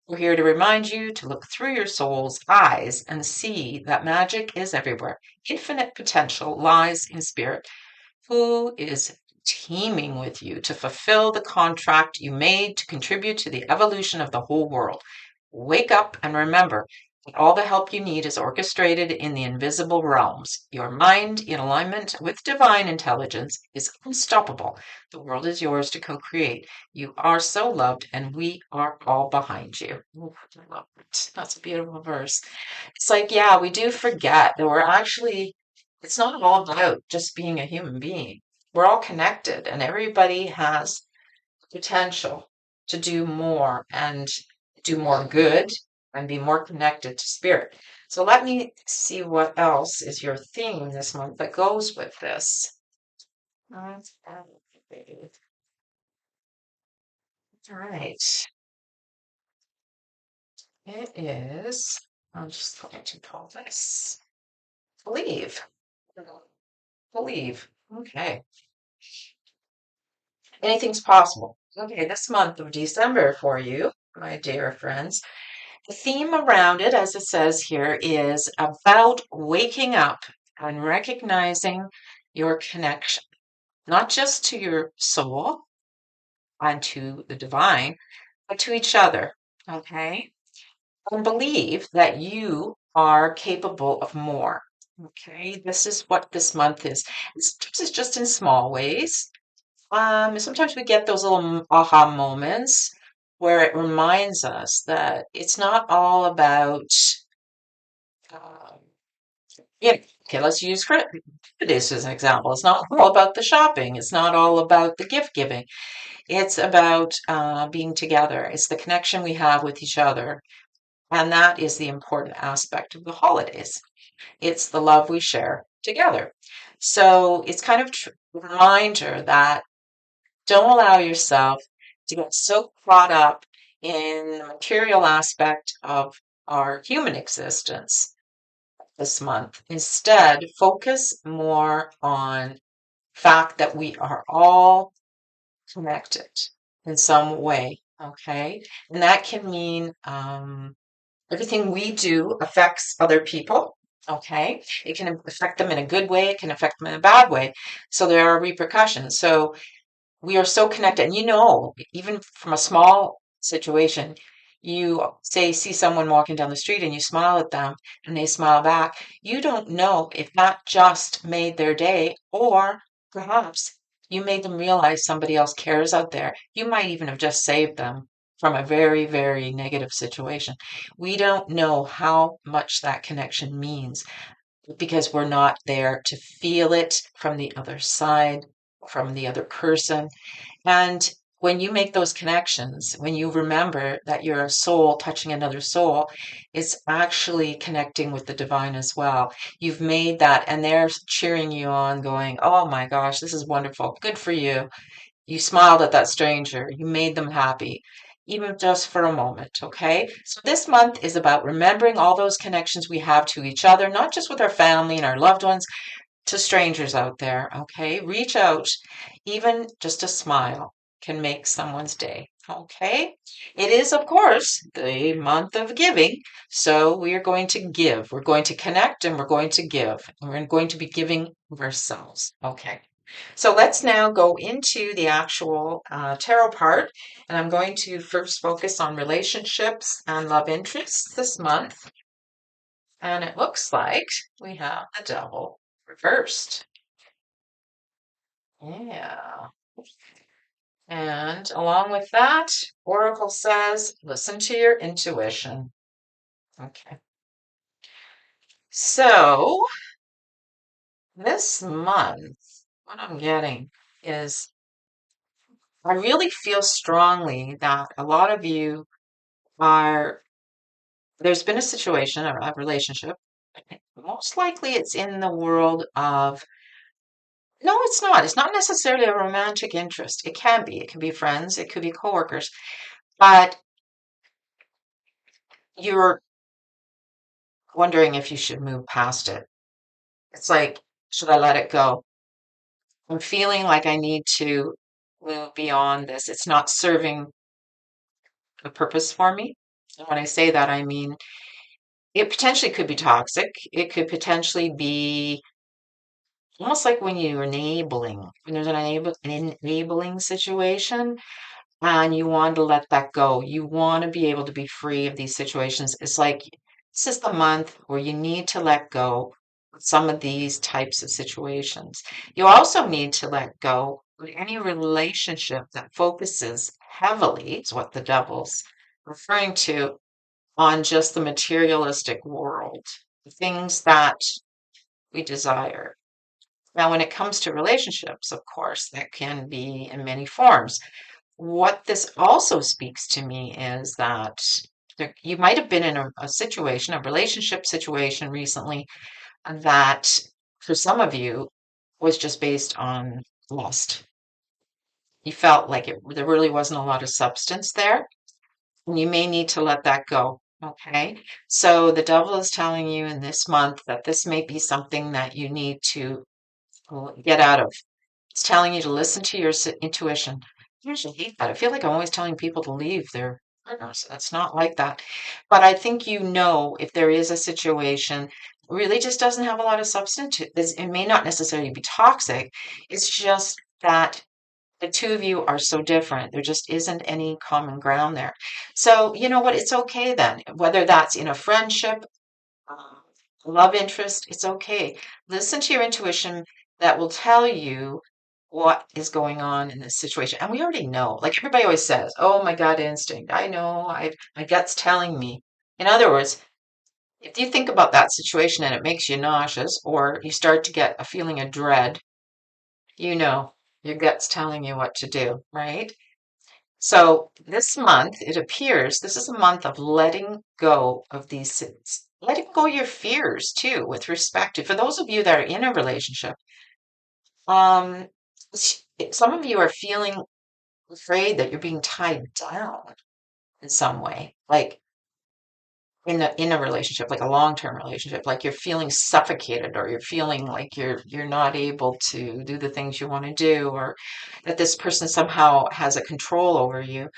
We're here to remind you to look through your soul's eyes and see that magic is everywhere. Infinite potential lies in spirit, who is teaming with you to fulfill the contract you made to contribute to the evolution of the whole world. Wake up and remember that all the help you need is orchestrated in the invisible realms. Your mind, in alignment with divine intelligence, is unstoppable. The world is yours to co-create. You are so loved, and we are all behind you. Ooh, I love it. That's a beautiful verse. It's like, yeah, we do forget that it's not all about just being a human being. We're all connected, and everybody has potential to do more and do more good and be more connected to spirit. So let me see what else is your theme this month that goes with this. All right. It is, I'm just going to pull this. Believe. Believe. Okay. Anything's possible. Okay, this month of December for you, my dear friends. The theme around it, as it says here, is about waking up and recognizing your connection, not just to your soul and to the divine, but to each other. Okay? And believe that you are capable of more. Okay? This is what this month is. Sometimes it's just in small ways. Sometimes we get those little aha moments where it reminds us that it's not all about, um, you know, Okay, let's use this as an example. It's not all about the shopping. It's not all about the gift giving. It's about being together. It's the connection we have with each other. And that is the important aspect of the holidays. It's the love we share together. So it's kind of a reminder that don't allow yourself to get so caught up in the material aspect of our human existence this month. Instead, focus more on fact that we are all connected in some way. Okay. And that can mean everything we do affects other people. Okay. It can affect them in a good way, it can affect them in a bad way. So there are repercussions. So we are so connected. And even from a small situation, you say, see someone walking down the street and you smile at them and they smile back. You don't know if that just made their day, or perhaps you made them realize somebody else cares out there. You might even have just saved them from a very, very negative situation. We don't know how much that connection means because we're not there to feel it from the other side, from the other person. And when you make those connections, when you remember that you're a soul touching another soul, it's actually connecting with the divine as well. You've made that, and they're cheering you on, going, oh my gosh, this is wonderful. Good for you. You smiled at that stranger. You made them happy, even just for a moment. Okay. So this month is about remembering all those connections we have to each other, not just with our family and our loved ones, to strangers out there, okay? Reach out. Even just a smile can make someone's day, okay? It is, of course, the month of giving, so we are going to give. We're going to connect and we're going to give. And we're going to be giving of ourselves, okay? So let's now go into the actual tarot part, and I'm going to first focus on relationships and love interests this month. And it looks like we have the devil reversed. Yeah. And along with that, Oracle says, listen to your intuition. Okay. So this month, what I'm getting is I really feel strongly that a lot of you are, there's been a situation, a relationship. Most likely it's in the world of, no, it's not. It's not necessarily a romantic interest. It can be. It can be friends. It could be coworkers. But you're wondering if you should move past it. It's like, should I let it go? I'm feeling like I need to move beyond this. It's not serving a purpose for me. And when I say that, I mean it potentially could be toxic. It could potentially be almost like when you're enabling, when there's an enabling situation and you want to let that go. You want to be able to be free of these situations. It's like this is the month where you need to let go of some of these types of situations. You also need to let go of any relationship that focuses heavily, is what the devil's referring to, on just the materialistic world, the things that we desire. Now, when it comes to relationships, of course, that can be in many forms. What this also speaks to me is that you might have been in a situation, a relationship situation recently that for some of you was just based on lust. You felt like there really wasn't a lot of substance there, and you may need to let that go. Okay. So the devil is telling you in this month that this may be something that you need to get out of. It's telling you to listen to your intuition. I usually hate that. I feel like I'm always telling people to leave their partners. That's not like that. But I think if there is a situation really just doesn't have a lot of substance. It may not necessarily be toxic. It's just that the two of you are so different. There just isn't any common ground there. So, you know what? It's okay then. Whether that's in a friendship, um, love interest, it's okay. Listen to your intuition that will tell you what is going on in this situation. And we already know, like everybody always says, oh, my gut instinct. I know, my gut's telling me. In other words, If you think about that situation and it makes you nauseous, or you start to get a feeling of dread, you know your gut's telling you what to do, right? So this month, it appears this is a month of letting go of these sins. Letting go your fears too, with respect to, for those of you that are in a relationship, um, some of you are feeling afraid that you're being tied down in some way, like in a relationship, like a long-term relationship, like you're feeling suffocated, or you're feeling like you're not able to do the things you want to do, or that this person somehow has a control over you.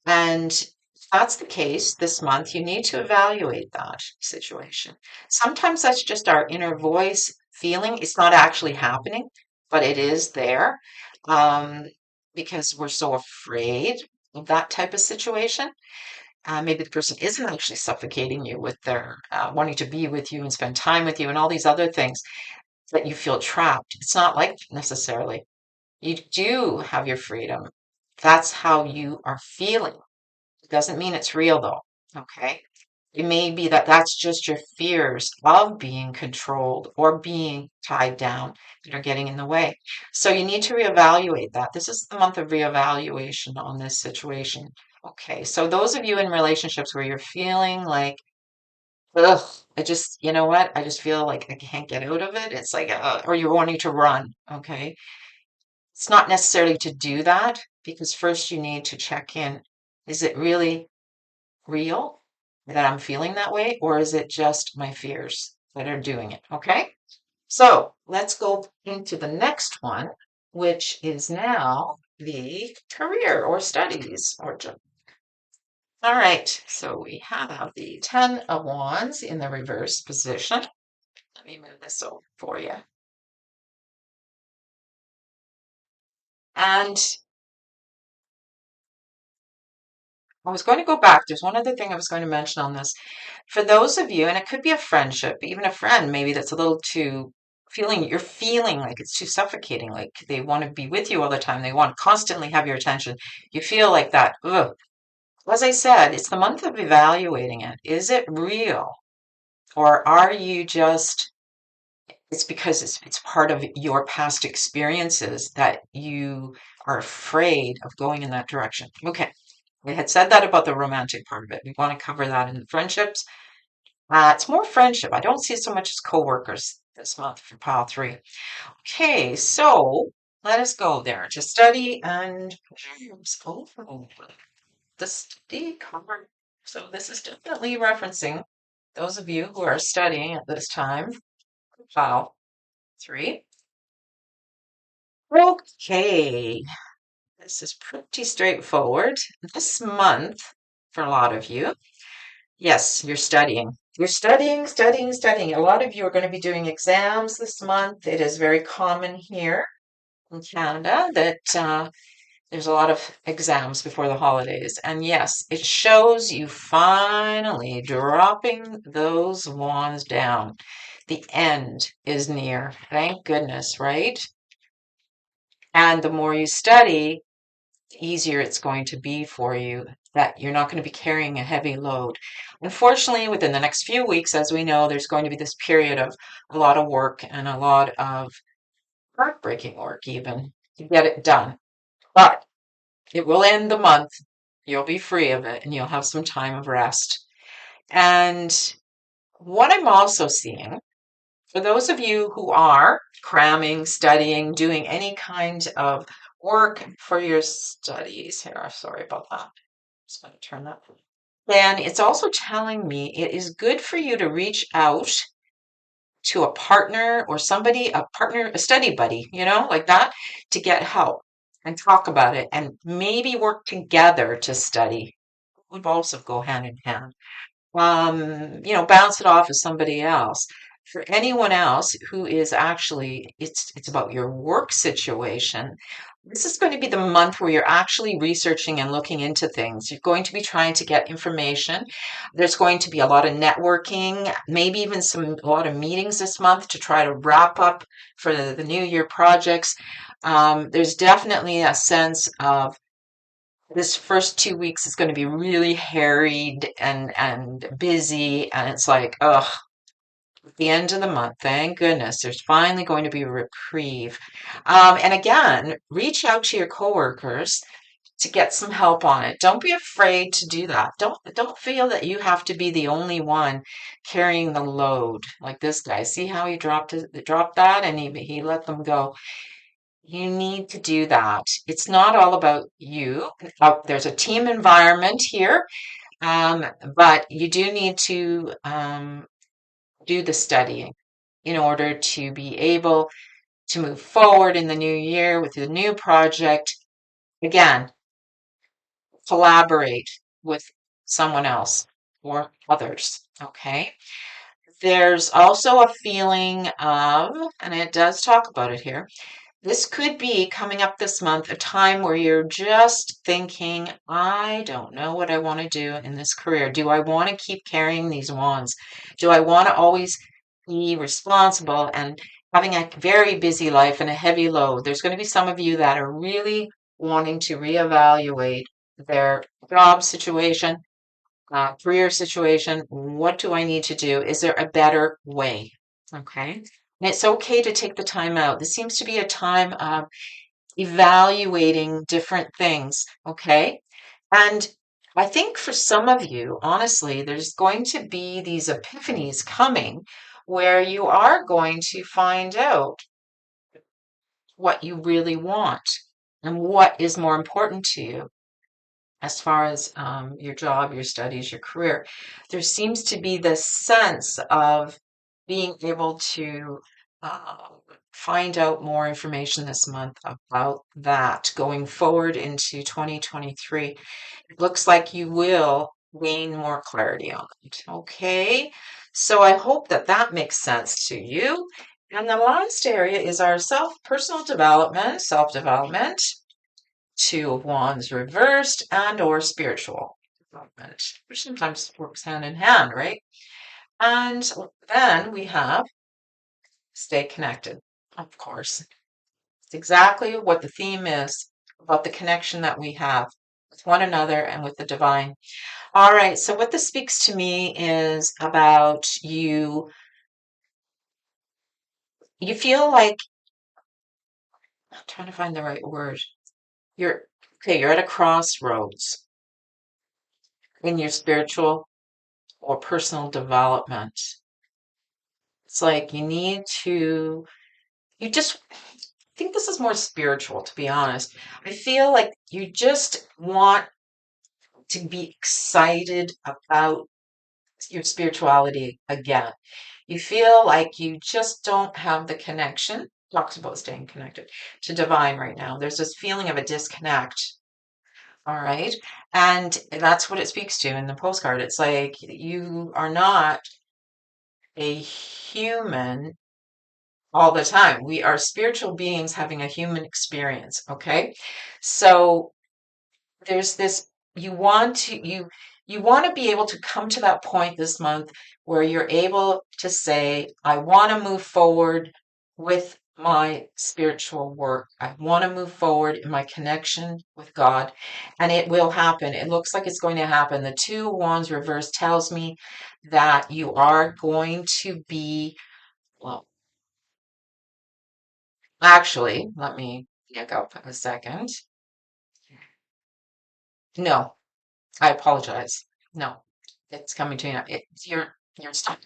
And if that's the case this month, you need to evaluate that situation. Sometimes that's just our inner voice feeling. It's not actually happening, but it is there, um, because we're so afraid of that type of situation. Maybe the person isn't actually suffocating you with their wanting to be with you and spend time with you and all these other things, that you feel trapped. It's not like that necessarily. You do have your freedom. That's how you are feeling. It doesn't mean it's real though. Okay. It may be that that's just your fears of being controlled or being tied down that are getting in the way. So you need to reevaluate that. This is the month of reevaluation on this situation. Okay. So those of you in relationships where you're feeling like, ugh, I just, you know what? I just feel like I can't get out of it. It's like, or you're wanting to run. Okay. It's not necessarily to do that, because first you need to check in. Is it really real that I'm feeling that way, or is it just my fears that are doing it? Okay. So let's go into the next one, which is now the career or studies or job. All right. So we have the 10 of Wands in the reverse position. Let me move this over for you. And I was going to go back. There's one other thing I was going to mention on this. For those of you, and it could be a friendship, even a friend maybe that's a little too you're feeling like it's too suffocating, like they want to be with you all the time. They want to constantly have your attention. You feel like that. Ugh. As I said, it's the month of evaluating it. Is it real? Or are you just, it's because it's part of your past experiences that you are afraid of going in that direction. Okay. We had said that about the romantic part of it. We want to cover that in the friendships. It's more friendship. I don't see it so much as coworkers this month for pile three. Okay, so let us go there to study and oh, the study card. So this is definitely referencing those of you who are studying at this time. Pile three. Okay, this is pretty straightforward. This month, for a lot of you, yes, you're studying. You're studying, studying, studying. A lot of you are going to be doing exams this month. It is very common here in Canada that there's a lot of exams before the holidays. And yes, it shows you finally dropping those wands down. The end is near. Thank goodness, right? And the more you study, easier it's going to be for you, that you're not going to be carrying a heavy load. Unfortunately, within the next few weeks, as we know, there's going to be this period of a lot of work and a lot of heartbreaking work, even to get it done. But it will end the month. You'll be free of it and you'll have some time of rest. And what I'm also seeing, for those of you who are cramming, studying, doing any kind of work for your studies, here, sorry about that. Just going to turn that. Then it's also telling me it is good for you to reach out to a partner or somebody, a partner, a study buddy, like that, to get help and talk about it and maybe work together to study. Would also go hand in hand. Bounce it off of somebody else. For anyone else who is actually, it's about your work situation. This is going to be the month where you're actually researching and looking into things. You're going to be trying to get information. There's going to be a lot of networking, maybe even a lot of meetings this month to try to wrap up for the new year projects. There's definitely a sense of This first 2 weeks is going to be really harried and busy, and it's like, ugh, at the end of the month, thank goodness, there's finally going to be a reprieve. And again, reach out to your coworkers to get some help on it. Don't be afraid to do that. Don't feel that you have to be the only one carrying the load like this guy. See how he dropped that and he let them go. You need to do that. It's not all about you. There's a team environment here, um, but you do need to do the studying in order to be able to move forward in the new year with the new project. Again, collaborate with someone else or others. Okay. There's also a feeling of, and it does talk about it here, this could be coming up this month, a time where you're just thinking, I don't know what I want to do in this career. Do I want to keep carrying these wands? Do I want to always be responsible and having a very busy life and a heavy load? There's going to be some of you that are really wanting to reevaluate their job situation, career situation. What do I need to do? Is there a better way? Okay. And it's okay to take the time out. This seems to be a time of evaluating different things. Okay. And I think for some of you, honestly, there's going to be these epiphanies coming where you are going to find out what you really want and what is more important to you as far as your job, your studies, your career. There seems to be this sense of being able to uh, find out more information this month about that going forward into 2023. It looks like you will gain more clarity on it. Okay, so I hope that that makes sense to you. And the last area is our personal development, self-development. Two of Wands reversed and or spiritual development, which sometimes works hand in hand, right? And then we have stay connected, of course. It's exactly what the theme is about the connection that we have with one another and with the divine. All right, so what this speaks to me is about you. You feel like, I'm trying to find the right word. You're okay, you're at a crossroads in your spiritual or personal development. It's like you just I think this is more spiritual, to be honest. I feel like you just want to be excited about your spirituality again. You feel like you just don't have the connection. Talks about staying connected to divine right now. There's this feeling of a disconnect. All right. And that's what it speaks to in the postcard. It's like you are not a human all the time. We are spiritual beings having a human experience, okay? So there's this you want to be able to come to that point this month where you're able to say, I want to move forward with my spiritual work. I want to move forward in my connection with God, and it will happen. It looks like it's going to happen. The Two of Wands reverse tells me that you are going to be, well, actually, let me back up a second. No, I apologize. No, it's coming to you now. You're stuck.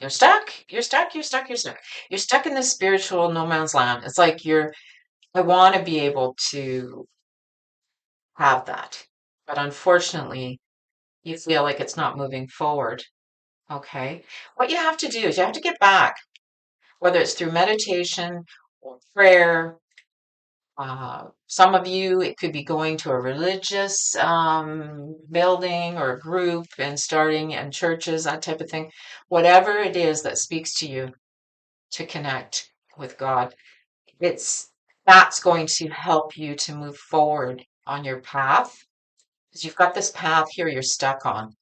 You're stuck. You're stuck. You're stuck. You're stuck. You're stuck in this spiritual no man's land. It's like I want to be able to have that, but unfortunately, you feel like it's not moving forward. Okay. What you have to do is you have to get back, whether it's through meditation or prayer. Some of you, it could be going to a religious building or a group and starting and churches, that type of thing. Whatever it is that speaks to you to connect with God, that's going to help you to move forward on your path because you've got this path here you're stuck on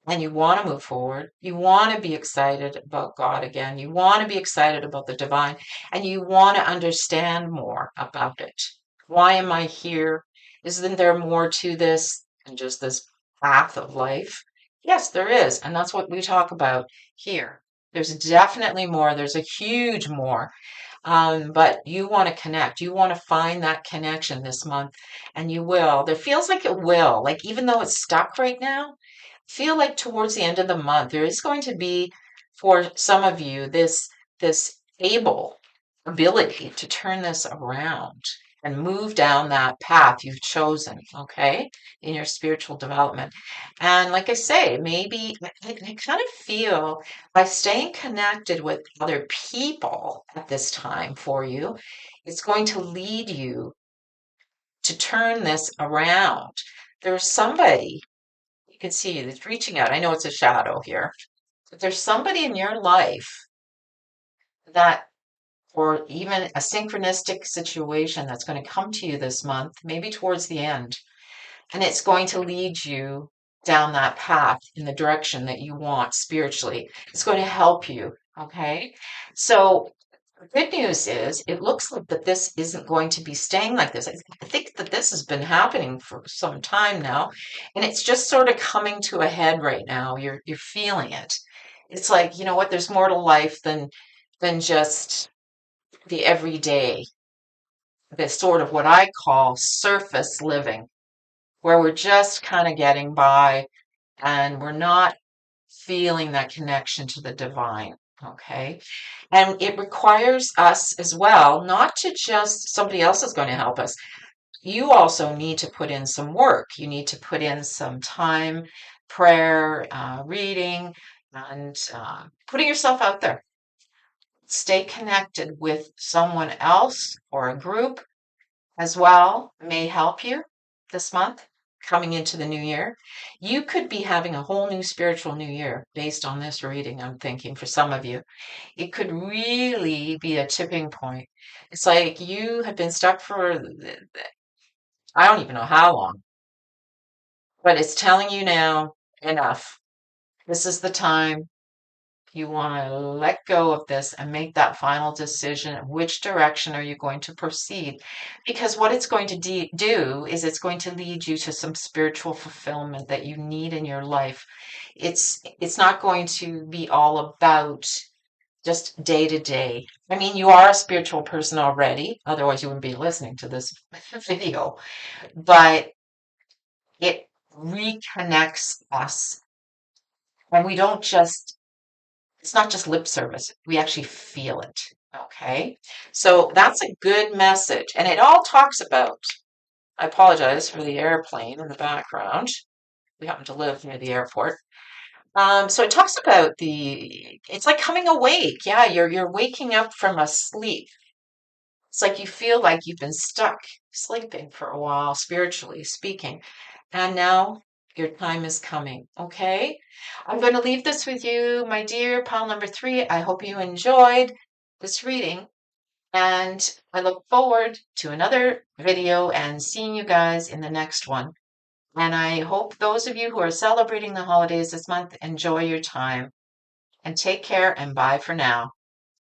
and you want to move forward. You want to be excited about God again. You want to be excited about the divine and you want to understand more about it. Why am I here? Isn't there more to this than just this path of life? Yes, there is. And that's what we talk about here. There's definitely more. There's a huge more. But you want to connect. You want to find that connection this month, and you will. There feels like it will. Like even though it's stuck right now, feel like towards the end of the month, there is going to be for some of you this able ability to turn this around and move down that path you've chosen, okay, in your spiritual development. And like I say, maybe I kind of feel by staying connected with other people at this time for you, it's going to lead you to turn this around. There's somebody you can see that's reaching out. I know it's a shadow here, but there's somebody in your life that or even a synchronistic situation that's going to come to you this month, maybe towards the end, and it's going to lead you down that path in the direction that you want spiritually. It's going to help you. Okay. So the good news is it looks like that this isn't going to be staying like this. I think that this has been happening for some time now, and it's just sort of coming to a head right now. You're feeling it. It's like, you know what, there's more to life than just the everyday, the sort of what I call surface living, where we're just kind of getting by and we're not feeling that connection to the divine. Okay. And it requires us as well, not to just somebody else is going to help us. You also need to put in some work. You need to put in some time, prayer, reading, and putting yourself out there. Stay connected with someone else or a group as well may help you this month coming into the new year. You could be having a whole new spiritual new year based on this reading, I'm thinking for some of you. It could really be a tipping point. It's like you have been stuck for, I don't even know how long, but it's telling you now, enough. This is the time. You want to let go of this and make that final decision. Which direction are you going to proceed? Because what it's going to do is it's going to lead you to some spiritual fulfillment that you need in your life. It's not going to be all about just day to day. I mean, you are a spiritual person already, otherwise you wouldn't be listening to this video, but it reconnects us. And we don't just it's not just lip service. We actually feel it. Okay. So that's a good message. And it all talks about, I apologize for the airplane in the background. We happen to live near the airport. So it talks about it's like coming awake. Yeah, you're waking up from a sleep. It's like you feel like you've been stuck sleeping for a while, spiritually speaking. And now your time is coming. Okay. I'm going to leave this with you, my dear pile number 3. I hope you enjoyed this reading. And I look forward to another video and seeing you guys in the next one. And I hope those of you who are celebrating the holidays this month enjoy your time. And take care and bye for now.